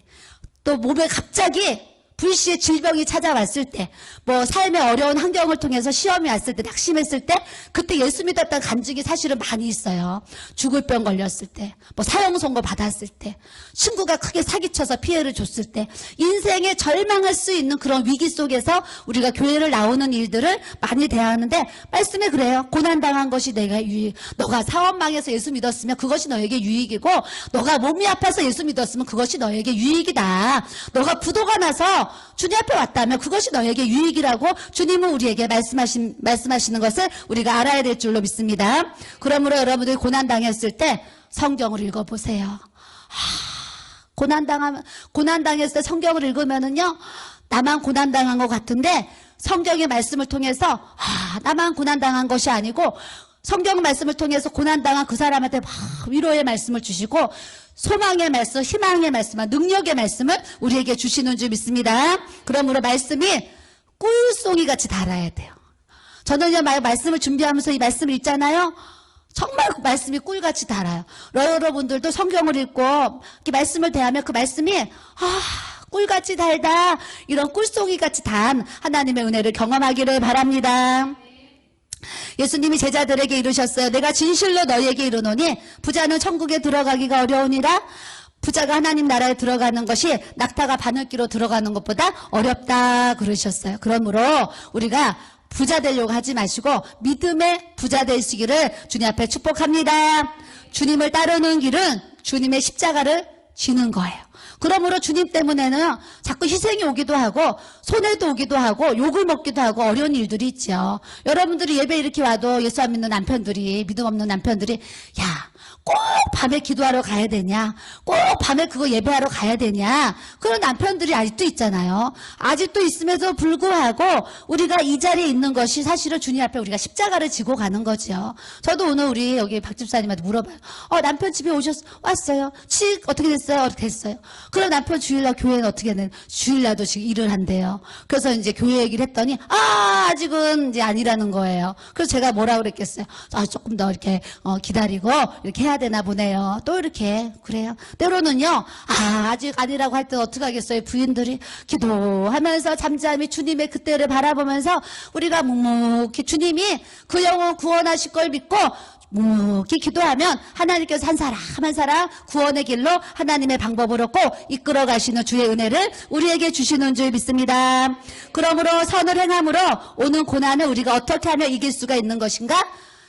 또 몸에 갑자기 불시에 질병이 찾아왔을 때, 뭐 삶의 어려운 환경을 통해서 시험이 왔을 때, 낙심했을 때, 그때 예수 믿었던 간증이 사실은 많이 있어요. 죽을 병 걸렸을 때, 뭐 사형 선고 받았을 때, 친구가 크게 사기쳐서 피해를 줬을 때, 인생에 절망할 수 있는 그런 위기 속에서 우리가 교회를 나오는 일들을 많이 대하는데, 말씀에 그래요. 고난당한 것이 내가 유익. 너가 사업 망해서 예수 믿었으면 그것이 너에게 유익이고, 너가 몸이 아파서 예수 믿었으면 그것이 너에게 유익이다. 너가 부도가 나서 주님 앞에 왔다면 그것이 너에게 유익이라고 주님은 우리에게 말씀하시는 것을 우리가 알아야 될 줄로 믿습니다. 그러므로 여러분들이 고난당했을 때 성경을 읽어보세요. 고난당했을 때 성경을 읽으면은요, 나만 고난당한 것 같은데 성경의 말씀을 통해서 나만 고난당한 것이 아니고 성경 말씀을 통해서 고난당한 그 사람한테 막 위로의 말씀을 주시고 소망의 말씀, 희망의 말씀, 능력의 말씀을 우리에게 주시는 줄 믿습니다. 그러므로 말씀이 꿀송이 같이 달아야 돼요. 저는요 말씀을 준비하면서 이 말씀을 읽잖아요. 정말 그 말씀이 꿀같이 달아요. 여러분들도 성경을 읽고 이렇게 말씀을 대하면 그 말씀이 꿀같이 달다, 이런 꿀송이 같이 단 하나님의 은혜를 경험하기를 바랍니다. 예수님이 제자들에게 이르셨어요. 내가 진실로 너희에게 이르노니 부자는 천국에 들어가기가 어려우니라. 부자가 하나님 나라에 들어가는 것이 낙타가 바늘기로 들어가는 것보다 어렵다 그러셨어요. 그러므로 우리가 부자 되려고 하지 마시고 믿음의 부자 되시기를 주님 앞에 축복합니다. 주님을 따르는 길은 주님의 십자가를 지는 거예요. 그러므로 주님 때문에는 자꾸 희생이 오기도 하고 손해도 오기도 하고 욕을 먹기도 하고 어려운 일들이 있죠. 여러분들이 예배 이렇게 와도 예수 안 믿는 남편들이, 믿음 없는 남편들이 꼭 밤에 기도하러 가야 되냐, 꼭 밤에 그거 예배하러 가야 되냐, 그런 남편들이 아직도 있잖아요. 아직도 있음에도 불구하고 우리가 이 자리에 있는 것이 사실은 주님 앞에 우리가 십자가를 지고 가는 거죠. 저도 오늘 우리 여기 박 집사님한테 물어봐요. 남편 집에 왔어요. 어떻게 됐어요? 어떻게 됐어요? 그럼 남편 주일날 교회는 어떻게 했는? 주일날도 지금 일을 한대요. 그래서 이제 교회 얘기를 했더니 아직은 이제 아니라는 거예요. 그래서 제가 뭐라 그랬겠어요? 조금 더 이렇게 기다리고 이렇게 해야 되나 보네요. 또 이렇게 그래요. 때로는요 아직 아니라고 할 때 어떻게 하겠어요? 부인들이 기도하면서 잠잠히 주님의 그때를 바라보면서 우리가 묵묵히 주님이 그 영혼 구원하실 걸 믿고 묵묵히 기도하면 하나님께서 한 사람 한 사람 구원의 길로 하나님의 방법으로 꼭 이끌어 가시는 주의 은혜를 우리에게 주시는 줄 믿습니다. 그러므로 선을 행함으로 오는 고난을 우리가 어떻게 하면 이길 수가 있는 것인가?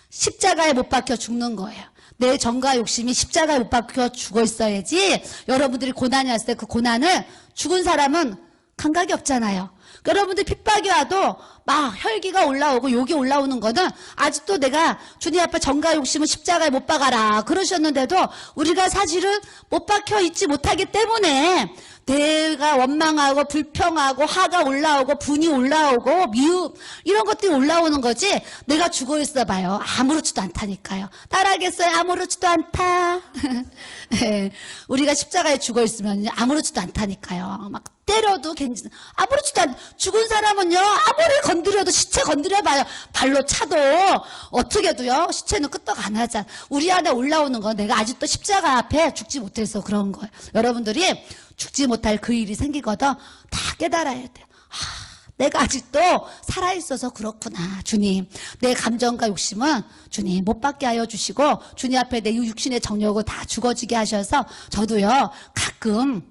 십자가에 못 박혀 죽는 거예요. 내 정과 욕심이 십자가에 못 박혀 죽어 있어야지. 여러분들이 고난이 왔을 때 그 고난을, 죽은 사람은 감각이 없잖아요. 여러분들 핍박이 와도 막 혈기가 올라오고 욕이 올라오는 거는 아직도 내가 주님 앞에 정과 욕심은 십자가에 못 박아라 그러셨는데도 우리가 사실은 못 박혀 있지 못하기 때문에 내가 원망하고 불평하고 화가 올라오고 분이 올라오고 미움 이런 것들이 올라오는 거지. 내가 죽어 있어 봐요. 아무렇지도 않다니까요. 따라하겠어요? 아무렇지도 않다. 네. 우리가 십자가에 죽어 있으면 아무렇지도 않다니까요. 막 때려도 아무렇지도 않. 죽은 사람은요, 아무리 건드려도 시체 건드려봐요. 발로 차도 어떻게도요, 시체는 끄떡 안 하잖아. 우리 안에 올라오는 건 내가 아직도 십자가 앞에 죽지 못해서 그런 거예요. 여러분들이 죽지 못할 그 일이 생기거든 다 깨달아야 돼요. 내가 아직도 살아있어서 그렇구나. 주님, 내 감정과 욕심은 주님 못 받게 하여 주시고 주님 앞에 내 육신의 정욕을 다 죽어지게 하셔서 저도요 가끔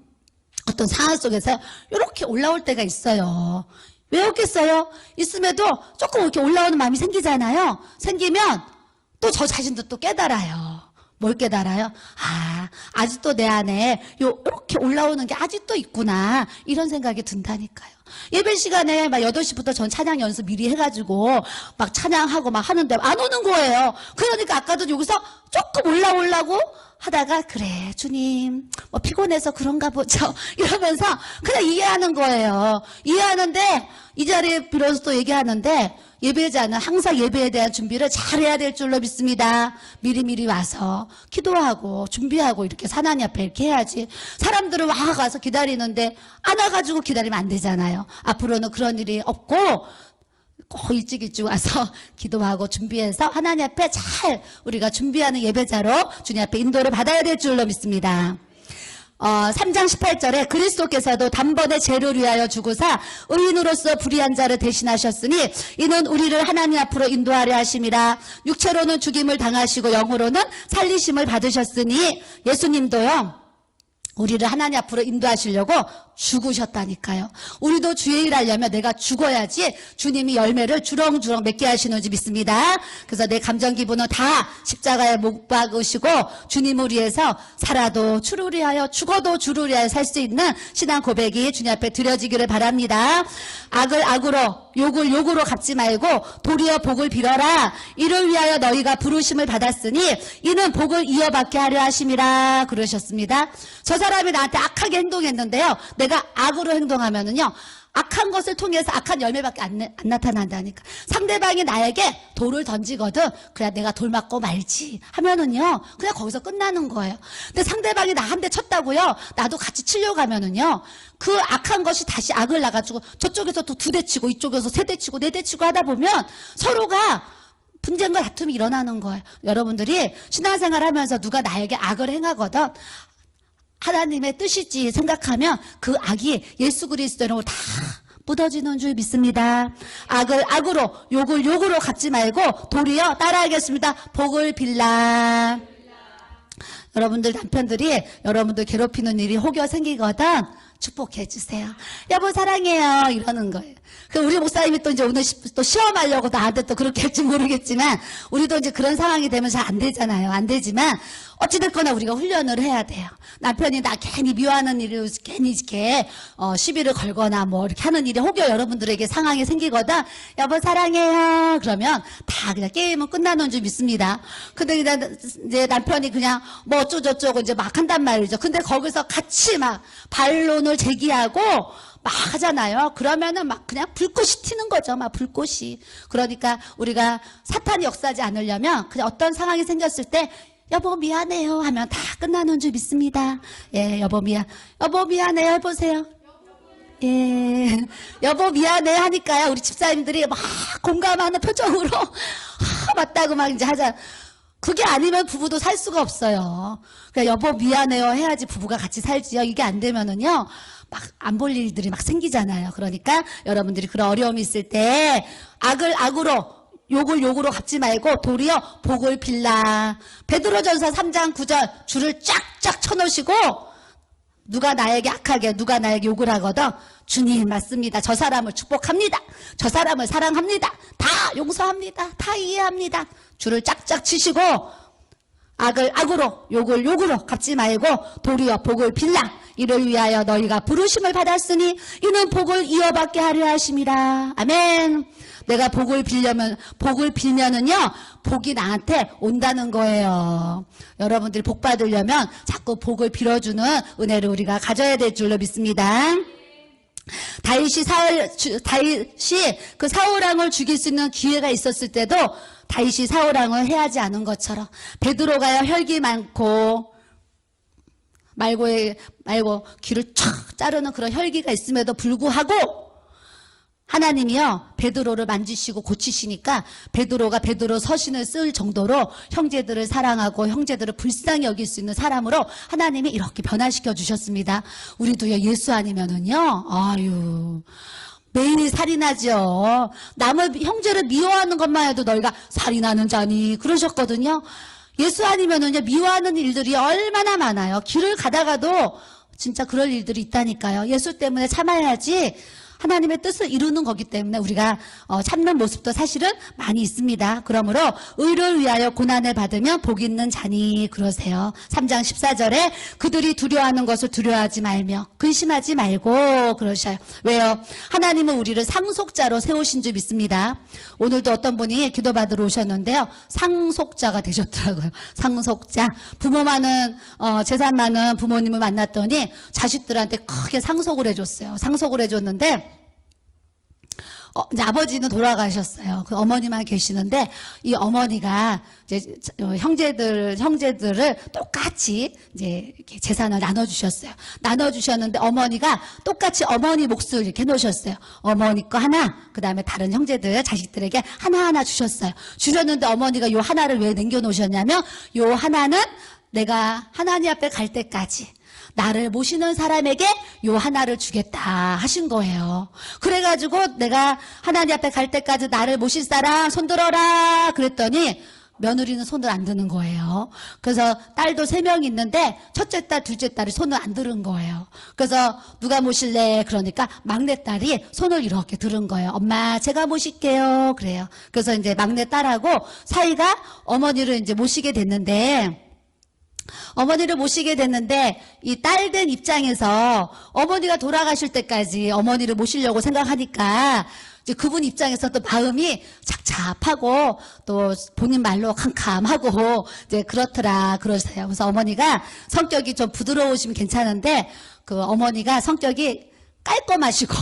어떤 상황 속에서 이렇게 올라올 때가 있어요. 왜 없겠어요? 있음에도 조금 이렇게 올라오는 마음이 생기잖아요. 생기면 또 저 자신도 또 깨달아요. 뭘 깨달아요? 아직도 내 안에 이렇게 올라오는 게 아직도 있구나. 이런 생각이 든다니까요. 예배 시간에 막 8시부터 전 찬양 연습 미리 해가지고 막 찬양하고 막 하는데 안 오는 거예요. 그러니까 아까도 여기서 조금 올라오려고 하다가 그래 주님 뭐 피곤해서 그런가 보죠 이러면서 그냥 이해하는 거예요. 이해하는데 이 자리에 빌어서 또 얘기하는데 예배자는 항상 예배에 대한 준비를 잘해야 될 줄로 믿습니다. 미리미리 와서 기도하고 준비하고 이렇게 하나님 앞에 이렇게 해야지. 사람들은 와가서 기다리는데 안 와가지고 기다리면 안 되잖아요. 앞으로는 그런 일이 없고 꼭 일찍 와서 기도하고 준비해서 하나님 앞에 잘 우리가 준비하는 예배자로 주님 앞에 인도를 받아야 될 줄로 믿습니다. 3장 18절에 그리스도께서도 단번에 죄를 위하여 죽으사 의인으로서 불의한 자를 대신하셨으니 이는 우리를 하나님 앞으로 인도하려 하심이라. 육체로는 죽임을 당하시고 영으로는 살리심을 받으셨으니 예수님도요 우리를 하나님 앞으로 인도하시려고 죽으셨다니까요. 우리도 주의 일 하려면 내가 죽어야지 주님이 열매를 주렁주렁 맺게 하시는 줄 믿습니다. 그래서 내 감정 기분은 다 십자가에 못 박으시고 주님을 위해서 살아도 주를 위하여 죽어도 주를 위하여 살 수 있는 신앙 고백이 주님 앞에 드려지기를 바랍니다. 악을 악으로 욕을 욕으로 갚지 말고 도리어 복을 빌어라. 이를 위하여 너희가 부르심을 받았으니 이는 복을 이어받게 하려 하심이라 그러셨습니다. 저 사람이 나한테 악하게 행동했는데요. 내가 악으로 행동하면은요. 악한 것을 통해서 악한 열매밖에 안 나타난다니까. 상대방이 나에게 돌을 던지거든. 그래 내가 돌 맞고 말지 하면은요. 그냥 거기서 끝나는 거예요. 근데 상대방이 나 한 대 쳤다고요. 나도 같이 치려고 하면은요. 그 악한 것이 다시 악을 나가지고 저쪽에서 또 2대 치고 이쪽에서 3대 치고 4대 치고 하다 보면 서로가 분쟁과 다툼이 일어나는 거예요. 여러분들이 신앙생활 하면서 누가 나에게 악을 행하거든. 하나님의 뜻이지 생각하면 그 악이 예수 그리스도 이름으로 다 묻어지는 줄 믿습니다. 악을 악으로 욕을 욕으로 갚지 말고 도리어 따라하겠습니다. 복을 빌라. 여러분들 남편들이 여러분들 괴롭히는 일이 혹여 생기거든 축복해 주세요. 여보 사랑해요 이러는 거예요. 그 우리 목사님이 또 이제 오늘 또 시험하려고 나한테 또 그렇게 할지 모르겠지만 우리도 이제 그런 상황이 되면 잘 안 되잖아요. 안 되지만 어찌됐거나 우리가 훈련을 해야 돼요. 남편이 나 괜히 미워하는 일을 괜히 이렇게 시비를 걸거나 뭐 이렇게 하는 일이 혹여 여러분들에게 상황이 생기거든 여보 사랑해요 그러면 다 그냥 게임은 끝나는 줄 믿습니다. 근데 이제 남편이 그냥 뭐 어쩌고저쩌고 이제 막 한단 말이죠. 근데 거기서 같이 막 반론을 제기하고 막 하잖아요. 그러면은 막 그냥 불꽃이 튀는 거죠. 막 불꽃이. 그러니까 우리가 사탄이 역사하지 않으려면 그냥 어떤 상황이 생겼을 때 여보 미안해요 하면 다 끝나는 줄 믿습니다. 예, 여보 미안해요 해보세요. 예, 여보 미안해 하니까요. 우리 집사님들이 막 공감하는 표정으로 맞다고 막 이제 하자. 그게 아니면 부부도 살 수가 없어요. 그러니까 여보 미안해요 해야지 부부가 같이 살지요. 이게 안 되면은요. 막 안 볼 일들이 막 생기잖아요. 그러니까 여러분들이 그런 어려움이 있을 때 악을 악으로 욕을 욕으로 갚지 말고 도리어 복을 빌라. 베드로전서 3장 9절 줄을 쫙쫙 쳐놓으시고 누가 나에게 악하게 누가 나에게 욕을 하거든 주님 맞습니다. 저 사람을 축복합니다. 저 사람을 사랑합니다. 다 용서합니다. 다 이해합니다. 줄을 쫙쫙 치시고 악을 악으로 욕을 욕으로 갚지 말고 도리어 복을 빌라. 이를 위하여 너희가 부르심을 받았으니 이는 복을 이어받게 하려 하심이라. 아멘. 내가 복을 빌면은요 복이 나한테 온다는 거예요. 여러분들이 복 받으려면 자꾸 복을 빌어주는 은혜를 우리가 가져야 될 줄로 믿습니다. 다윗이 그 사울왕을 죽일 수 있는 기회가 있었을 때도 다윗이 사울왕을 해하지 않은 것처럼 베드로가요 혈기 말고 귀를 촥 자르는 그런 혈기가 있음에도 불구하고 하나님이요, 베드로를 만지시고 고치시니까 베드로가 베드로 서신을 쓸 정도로 형제들을 사랑하고 형제들을 불쌍히 여길 수 있는 사람으로 하나님이 이렇게 변화시켜 주셨습니다. 우리도요, 예수 아니면은요, 아유, 매일 살인하죠. 남을, 형제를 미워하는 것만 해도 너희가 살인하는 자니, 그러셨거든요. 예수 아니면은요, 미워하는 일들이 얼마나 많아요. 길을 가다가도 진짜 그럴 일들이 있다니까요. 예수 때문에 참아야지 하나님의 뜻을 이루는 거기 때문에 우리가 참는 모습도 사실은 많이 있습니다. 그러므로 의를 위하여 고난을 받으면 복 있는 자니, 그러세요. 3장 14절에 그들이 두려워하는 것을 두려워하지 말며 근심하지 말고 그러셔요. 왜요? 하나님은 우리를 상속자로 세우신 줄 믿습니다. 오늘도 어떤 분이 기도받으러 오셨는데요, 상속자가 되셨더라고요. 상속자. 부모 많은 재산 많은 부모님을 만났더니 자식들한테 크게 상속을 해줬어요. 상속을 해줬는데 이제 아버지는 돌아가셨어요. 그 어머니만 계시는데 이 어머니가 이제 형제들을 똑같이 이제 이렇게 재산을 나눠주셨어요. 나눠주셨는데 어머니가 똑같이 어머니 몫을 이렇게 놓으셨어요. 어머니 거 하나, 그 다음에 다른 형제들, 자식들에게 하나하나 주셨어요. 주셨는데 어머니가 요 하나를 왜 남겨놓으셨냐면, 요 하나는 내가 하나님 앞에 갈 때까지 나를 모시는 사람에게 요 하나를 주겠다 하신 거예요. 그래가지고 내가 하나님 앞에 갈 때까지 나를 모실 사람 손들어라 그랬더니 며느리는 손을 안 드는 거예요. 그래서 딸도 3명 있는데 첫째 딸, 둘째 딸이 손을 안 들은 거예요. 그래서 누가 모실래? 그러니까 막내 딸이 손을 이렇게 들은 거예요. 엄마, 제가 모실게요. 그래요. 그래서 이제 막내 딸하고 사이가 어머니를 이제 모시게 됐는데, 이 딸된 입장에서 어머니가 돌아가실 때까지 어머니를 모시려고 생각하니까 이제 그분 입장에서 또 마음이 착잡하고 또 본인 말로 캄캄하고 이제 그렇더라 그러세요. 그래서 어머니가 성격이 좀 부드러우시면 괜찮은데 그 어머니가 성격이 깔끔하시고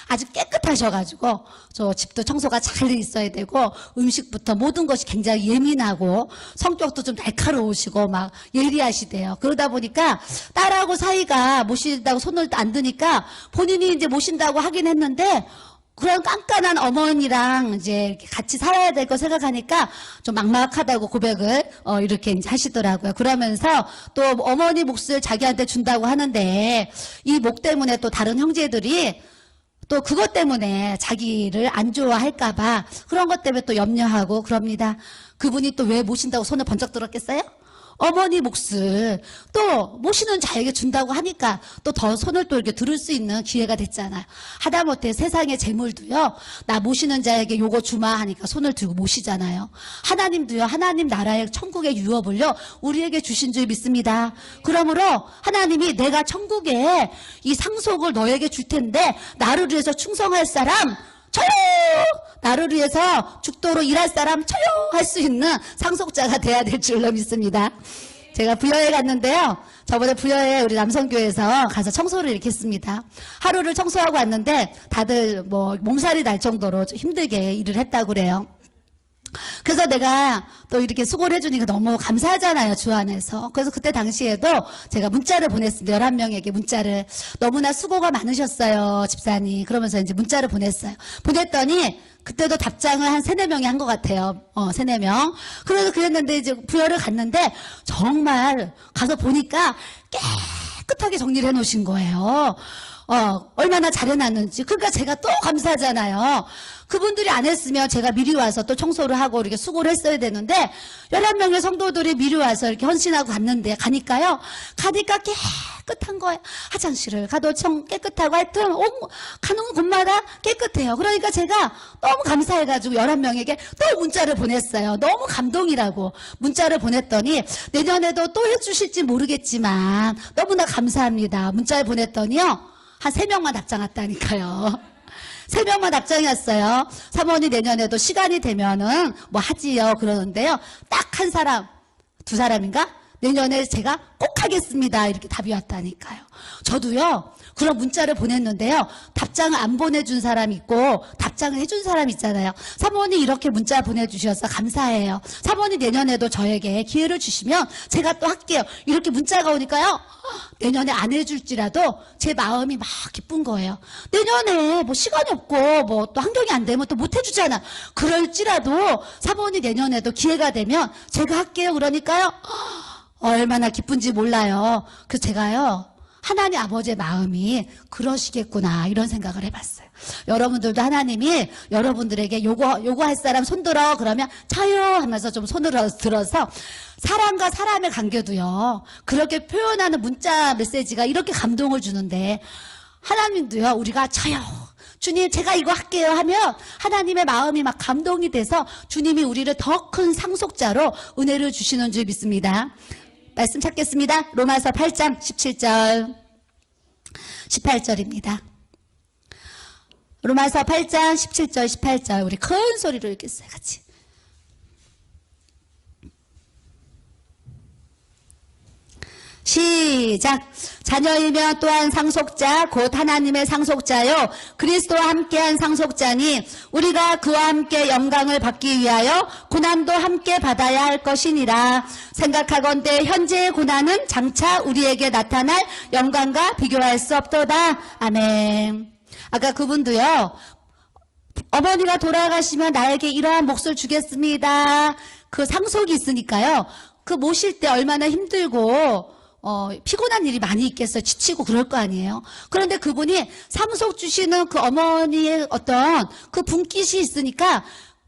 아주 깨끗하셔가지고 저 집도 청소가 잘 돼 있어야 되고 음식부터 모든 것이 굉장히 예민하고 성격도 좀 날카로우시고 막 예리하시대요. 그러다 보니까 딸하고 사이가 모신다고 손을 안 드니까 본인이 이제 모신다고 하긴 했는데 그런 깐깐한 어머니랑 이제 이렇게 같이 살아야 될 거 생각하니까 좀 막막하다고 고백을 이렇게 이제 하시더라고요. 그러면서 또 어머니 몫을 자기한테 준다고 하는데 이 목 때문에 또 다른 형제들이 또 그것 때문에 자기를 안 좋아할까봐 그런 것 때문에 또 염려하고 그럽니다. 그분이 또 왜 모신다고 손을 번쩍 들었겠어요? 어머니 몫을 또 모시는 자에게 준다고 하니까 또 더 손을 또 이렇게 들을 수 있는 기회가 됐잖아요. 하다못해 세상의 재물도요, 나 모시는 자에게 요거 주마 하니까 손을 들고 모시잖아요. 하나님도요, 하나님 나라의 천국의 유업을요 우리에게 주신 줄 믿습니다. 그러므로 하나님이 내가 천국에 이 상속을 너에게 줄 텐데 나를 위해서 충성할 사람 저요! 나를 위해서 죽도록 일할 사람 저요! 할 수 있는 상속자가 돼야 될 줄로 믿습니다. 제가 부여에 갔는데요. 저번에 부여에 우리 남성교회에서 가서 청소를 이렇게 했습니다. 하루를 청소하고 왔는데 다들 뭐 몸살이 날 정도로 좀 힘들게 일을 했다고 그래요. 그래서 내가 또 이렇게 수고를 해주니까 너무 감사하잖아요, 주 안에서. 그래서 그때 당시에도 제가 문자를 보냈습니다. 11명에게 문자를. 너무나 수고가 많으셨어요, 집사님. 그러면서 이제 문자를 보냈어요. 보냈더니 그때도 답장을 한 3-4명이 한 것 같아요. 3-4명. 그래서 그랬는데 이제 부여를 갔는데 정말 가서 보니까 깨끗하게 정리를 해 놓으신 거예요. 얼마나 잘해놨는지. 그러니까 제가 또 감사하잖아요. 그분들이 안 했으면 제가 미리 와서 또 청소를 하고 이렇게 수고를 했어야 되는데 11명의 성도들이 미리 와서 이렇게 헌신하고 가니까요. 가니까 깨끗한 거예요. 화장실을 가도 깨끗하고 하여튼 가는 곳마다 깨끗해요. 그러니까 제가 너무 감사해가지고 11명에게 또 문자를 보냈어요. 너무 감동이라고 문자를 보냈더니 내년에도 또 해주실지 모르겠지만 너무나 감사합니다. 문자를 보냈더니요. 한 3명만 답장 왔다니까요. 3명만 답장이 왔어요. 사모님 내년에도 시간이 되면은 뭐 하지요 그러는데요. 딱 한 사람, 2사람인가? 내년에 제가 꼭 하겠습니다. 이렇게 답이 왔다니까요. 저도요, 그런 문자를 보냈는데요. 답장을 안 보내준 사람이 있고 답장을 해준 사람이 있잖아요. 사모님 이렇게 문자 보내주셔서 감사해요. 사모님 내년에도 저에게 기회를 주시면 제가 또 할게요. 이렇게 문자가 오니까요. 내년에 안 해줄지라도 제 마음이 막 기쁜 거예요. 내년에 뭐 시간이 없고 뭐 또 환경이 안 되면 또 못 해주잖아. 그럴지라도 사모님 내년에도 기회가 되면 제가 할게요. 그러니까요. 얼마나 기쁜지 몰라요. 그래서 제가요. 하나님 아버지의 마음이 그러시겠구나 이런 생각을 해봤어요. 여러분들도 하나님이 여러분들에게 요거 할 사람 손들어 그러면 저요 하면서 좀 손을 들어서 사람과 사람의 관계도요. 그렇게 표현하는 문자 메시지가 이렇게 감동을 주는데 하나님도요. 우리가 저요. 주님 제가 이거 할게요 하면 하나님의 마음이 막 감동이 돼서 주님이 우리를 더 큰 상속자로 은혜를 주시는 줄 믿습니다. 말씀 찾겠습니다. 로마서 8장 17절 18절입니다. 로마서 8장 17절 18절 우리 큰 소리로 읽겠어요. 같이. 시작. 자녀이면 또한 상속자 곧 하나님의 상속자요 그리스도와 함께한 상속자니 우리가 그와 함께 영광을 받기 위하여 고난도 함께 받아야 할 것이니라. 생각하건대 현재의 고난은 장차 우리에게 나타날 영광과 비교할 수 없도다. 아멘. 아까 그분도요. 어머니가 돌아가시면 나에게 이러한 몫을 주겠습니다. 그 상속이 있으니까요. 그 모실 때 얼마나 힘들고 피곤한 일이 많이 있겠어요. 지치고 그럴 거 아니에요. 그런데 그분이 상속 주시는 그 어머니의 어떤 그 분깃이 있으니까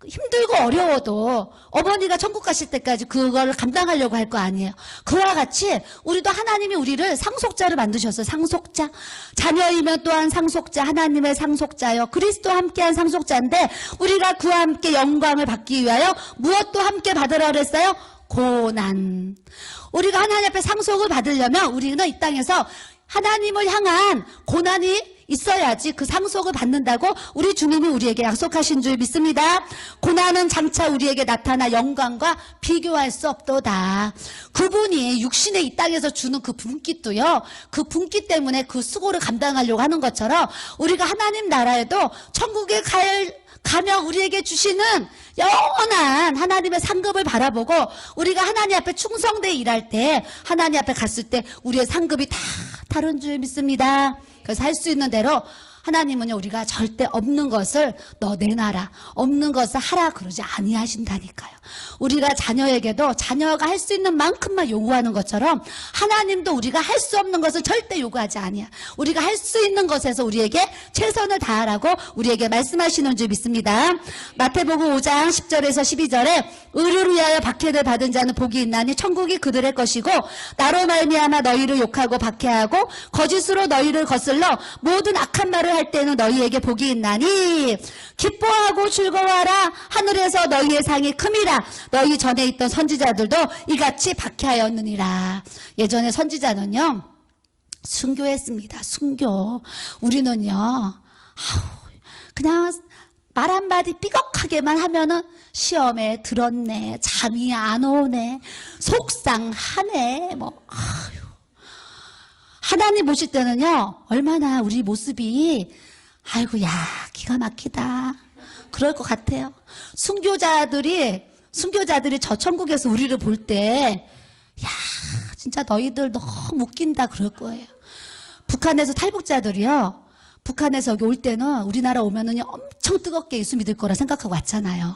힘들고 어려워도 어머니가 천국 가실 때까지 그걸 감당하려고 할 거 아니에요. 그와 같이 우리도 하나님이 우리를 상속자를 만드셨어요. 상속자. 자녀이면 또한 상속자, 하나님의 상속자요. 그리스도와 함께한 상속자인데 우리가 그와 함께 영광을 받기 위하여 무엇도 함께 받으라 그랬어요? 고난. 우리가 하나님 앞에 상속을 받으려면 우리는 이 땅에서 하나님을 향한 고난이 있어야지 그 상속을 받는다고 우리 주님이 우리에게 약속하신 줄 믿습니다. 고난은 장차 우리에게 나타나 영광과 비교할 수 없도다. 그분이 육신에 이 땅에서 주는 그 분깃도요. 그 분깃 때문에 그 수고를 감당하려고 하는 것처럼 우리가 하나님 나라에도 천국에 가면 우리에게 주시는 영원한 하나님의 상급을 바라보고 우리가 하나님 앞에 충성되어 일할 때 하나님 앞에 갔을 때 우리의 상급이 다 다른 줄 믿습니다. 그래서 할 수 있는 대로 하나님은요 우리가 절대 없는 것을 너 내놔라 없는 것을 하라 그러지 아니하신다니까요. 우리가 자녀에게도 자녀가 할 수 있는 만큼만 요구하는 것처럼 하나님도 우리가 할 수 없는 것을 절대 요구하지 아니야. 우리가 할 수 있는 것에서 우리에게 최선을 다하라고 우리에게 말씀하시는 줄 믿습니다. 마태복음 5장 10절에서 12절에 의를 위하여 박해를 받은 자는 복이 있나니 천국이 그들의 것이고 나로 말미암아 너희를 욕하고 박해하고 거짓으로 너희를 거슬러 모든 악한 말을 할 때는 너희에게 복이 있나니 기뻐하고 즐거워하라 하늘에서 너희의 상이 큼이라. 너희 전에 있던 선지자들도 이같이 박해하였느니라. 예전에 선지자는요 순교했습니다. 순교. 우리는요 그냥 말 한마디 삐걱하게만 하면은 시험에 들었네, 잠이 안 오네, 속상하네, 하나님 보실 때는요 얼마나 우리 모습이 아이고 야 기가 막히다 그럴 것 같아요. 순교자들이 저 천국에서 우리를 볼 때 야 진짜 너희들 너무 웃긴다 그럴 거예요. 북한에서 탈북자들이요 북한에서 여기 올 때는 우리나라 오면은 엄청 뜨겁게 예수 믿을 거라 생각하고 왔잖아요.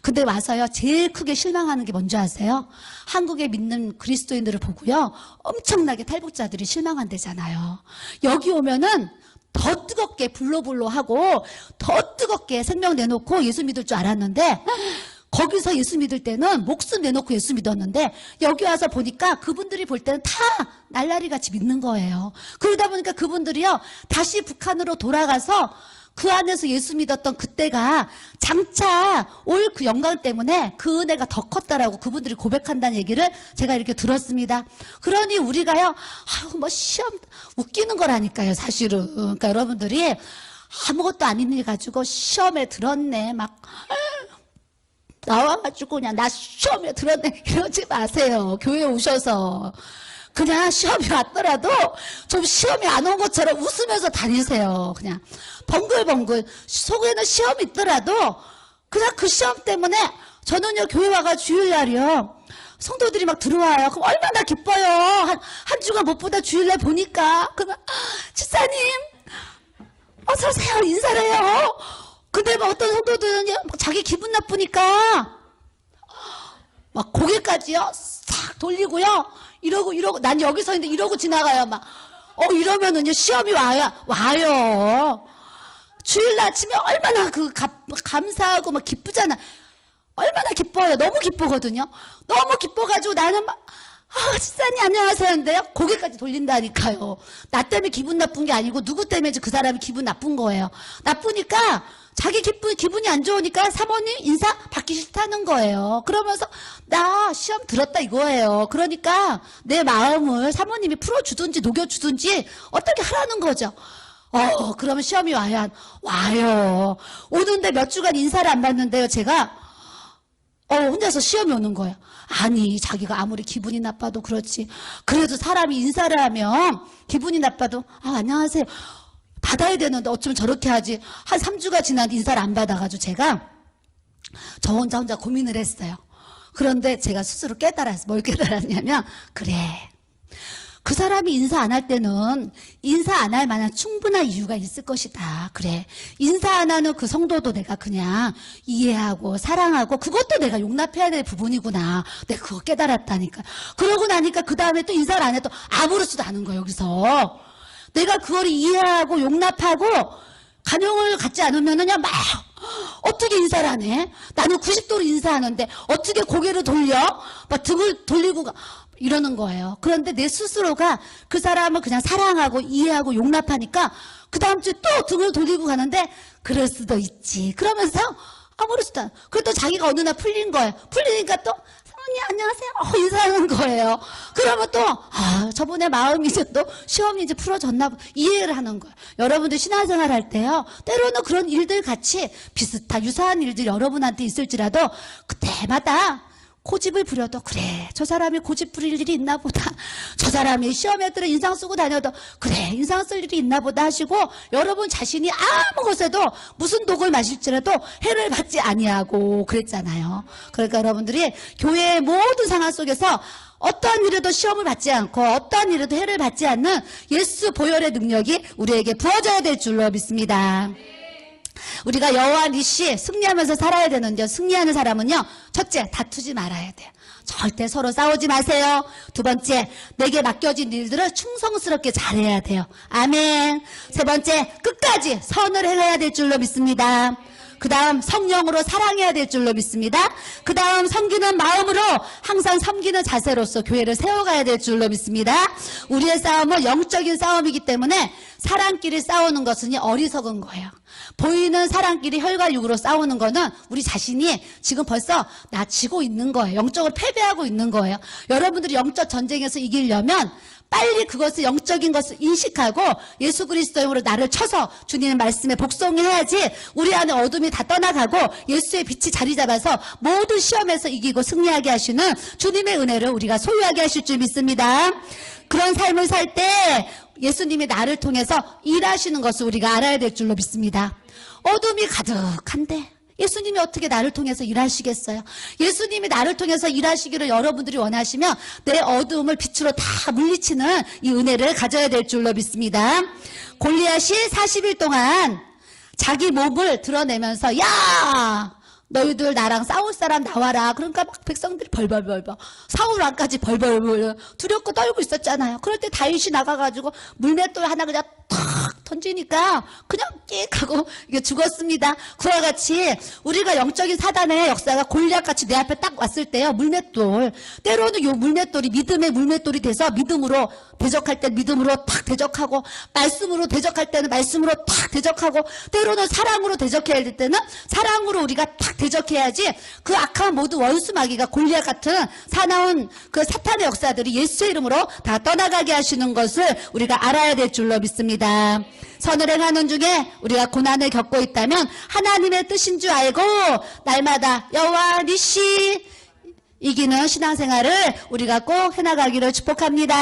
근데 와서요 제일 크게 실망하는 게 뭔지 아세요? 한국에 믿는 그리스도인들을 보고요 엄청나게 탈북자들이 실망한대잖아요. 여기 오면은 더 뜨겁게 불로불로하고 더 뜨겁게 생명 내놓고 예수 믿을 줄 알았는데 거기서 예수 믿을 때는 목숨 내놓고 예수 믿었는데 여기 와서 보니까 그분들이 볼 때는 다 날라리같이 믿는 거예요. 그러다 보니까 그분들이요 다시 북한으로 돌아가서 그 안에서 예수 믿었던 그때가 장차 올 그 영광 때문에 그 은혜가 더 컸다라고 그분들이 고백한다는 얘기를 제가 이렇게 들었습니다. 그러니 우리가요 시험 웃기는 거라니까요 사실은. 그러니까 여러분들이 아무것도 아닌 일 가지고 시험에 들었네 나와가지고 그냥 나 시험에 들었네 이러지 마세요. 교회 오셔서 그냥 시험이 왔더라도 좀 시험이 안 온 것처럼 웃으면서 다니세요. 그냥 벙글벙글 속에는 시험이 있더라도 그냥 그 시험 때문에 저는요 교회 와가 주일날이요 성도들이 막 들어와요. 그럼 얼마나 기뻐요. 한 주간 못 보다 주일날 보니까 그러면 집사님 어서 오세요 인사를 해요. 근데 뭐 어떤 성도들은 자기 기분 나쁘니까 막 고개까지요 싹 돌리고요 이러고 난 여기 서 있는데 이러고 지나가요. 막 이러면은요 시험이 와요. 주일 아침에 얼마나 감사하고 막 기쁘잖아. 얼마나 기뻐요. 너무 기쁘거든요. 너무 기뻐가지고 나는 막 집사님 안녕하세요 하는데요 고개까지 돌린다니까요. 나 때문에 기분 나쁜 게 아니고 누구 때문에 그 사람이 기분 나쁜 거예요. 나쁘니까 자기 기분이 안 좋으니까 사모님 인사 받기 싫다는 거예요. 그러면서 나 시험 들었다 이거예요. 그러니까 내 마음을 사모님이 풀어주든지 녹여주든지 어떻게 하라는 거죠. 그러면 시험이 와요. 오는데 몇 주간 인사를 안 받는데요. 제가 혼자서 시험이 오는 거예요. 아니 자기가 아무리 기분이 나빠도 그렇지 그래도 사람이 인사를 하면 기분이 나빠도 안녕하세요 받아야 되는데 어쩌면 저렇게 하지. 한 3주가 지났는데 인사를 안 받아가지고 제가 저 혼자 고민을 했어요. 그런데 제가 스스로 깨달았어요. 뭘 깨달았냐면 그래 그 사람이 인사 안 할 때는 인사 안 할 만한 충분한 이유가 있을 것이다. 그래 인사 안 하는 그 성도도 내가 그냥 이해하고 사랑하고 그것도 내가 용납해야 될 부분이구나. 내가 그거 깨달았다니까. 그러고 나니까 그 다음에 또 인사를 안 해도 아무렇지도 않은 거예요. 여기서 내가 그걸 이해하고 용납하고 간용을 갖지 않으면은 그냥 막 어떻게 인사를 안 해? 나는 90도로 인사하는데 어떻게 고개를 돌려? 막 등을 돌리고 이러는 거예요. 그런데 내 스스로가 그 사람을 그냥 사랑하고 이해하고 용납하니까 그 다음 주에 또 등을 돌리고 가는데 그럴 수도 있지. 그러면서 아무렇지도 않아. 그리고 또 자기가 어느 날 풀린 거예요. 풀리니까 또 사모님 안녕하세요 인사하는 거예요. 그러면 또 저분의 마음이 이제 또 시험이 이제 풀어졌나 이해를 하는 거예요. 여러분들 신앙생활 할 때요 때로는 그런 일들 같이 비슷한 유사한 일들이 여러분한테 있을지라도 그때마다 고집을 부려도 그래 저 사람이 고집 부릴 일이 있나 보다. 저 사람이 시험에 들어 인상 쓰고 다녀도 그래 인상 쓸 일이 있나 보다 하시고 여러분 자신이 아무 것에도 무슨 독을 마실지라도 해를 받지 아니하고 그랬잖아요. 그러니까 여러분들이 교회의 모든 상황 속에서 어떠한 일에도 시험을 받지 않고 어떠한 일에도 해를 받지 않는 예수 보혈의 능력이 우리에게 부어져야 될 줄로 믿습니다. 우리가 여호와 니시 승리하면서 살아야 되는데요. 승리하는 사람은요. 첫째, 다투지 말아야 돼요. 절대 서로 싸우지 마세요. 두 번째, 내게 맡겨진 일들을 충성스럽게 잘해야 돼요. 아멘. 세 번째, 끝까지 선을 행해야 될 줄로 믿습니다. 그 다음 성령으로 사랑해야 될 줄로 믿습니다. 그 다음 섬기는 마음으로 항상 섬기는 자세로서 교회를 세워가야 될 줄로 믿습니다. 우리의 싸움은 영적인 싸움이기 때문에 사람끼리 싸우는 것은 어리석은 거예요. 보이는 사람끼리 혈과 육으로 싸우는 거는 우리 자신이 지금 벌써 나 지고 있는 거예요. 영적으로 패배하고 있는 거예요. 여러분들이 영적 전쟁에서 이기려면 빨리 그것을 영적인 것을 인식하고 예수 그리스도의 이름으로 나를 쳐서 주님의 말씀에 복종해야지 우리 안에 어둠이 다 떠나가고 예수의 빛이 자리 잡아서 모든 시험에서 이기고 승리하게 하시는 주님의 은혜를 우리가 소유하게 하실 줄 믿습니다. 그런 삶을 살 때 예수님이 나를 통해서 일하시는 것을 우리가 알아야 될 줄로 믿습니다. 어둠이 가득한데 예수님이 어떻게 나를 통해서 일하시겠어요? 예수님이 나를 통해서 일하시기를 여러분들이 원하시면 내 어두움을 빛으로 다 물리치는 이 은혜를 가져야 될 줄로 믿습니다. 골리앗이 40일 동안 자기 몸을 드러내면서 야! 너희들 나랑 싸울 사람 나와라. 그러니까 막 백성들이 벌벌벌벌 사울 왕까지 벌벌벌 두렵고 떨고 있었잖아요. 그럴 때 다윗이 나가가지고 물맷돌 하나 그냥 탁 던지니까 그냥 끽 하고 이게 죽었습니다. 그와 같이 우리가 영적인 사단의 역사가 골리앗같이 내 앞에 딱 왔을 때요. 물맷돌 때로는 요 물맷돌이 믿음의 물맷돌이 돼서 믿음으로 대적할 때 믿음으로 탁 대적하고 말씀으로 대적할 때는 말씀으로 탁 대적하고 때로는 사랑으로 대적해야 될 때는 사랑으로 우리가 탁 대적해야지 그 악한 모든 원수 마귀가 골리앗 같은 사나운 그 사탄의 역사들이 예수의 이름으로 다 떠나가게 하시는 것을 우리가 알아야 될 줄로 믿습니다. 선을 행하는 중에 우리가 고난을 겪고 있다면 하나님의 뜻인 줄 알고 날마다 여호와 니시 이기는 신앙생활을 우리가 꼭 해나가기를 축복합니다.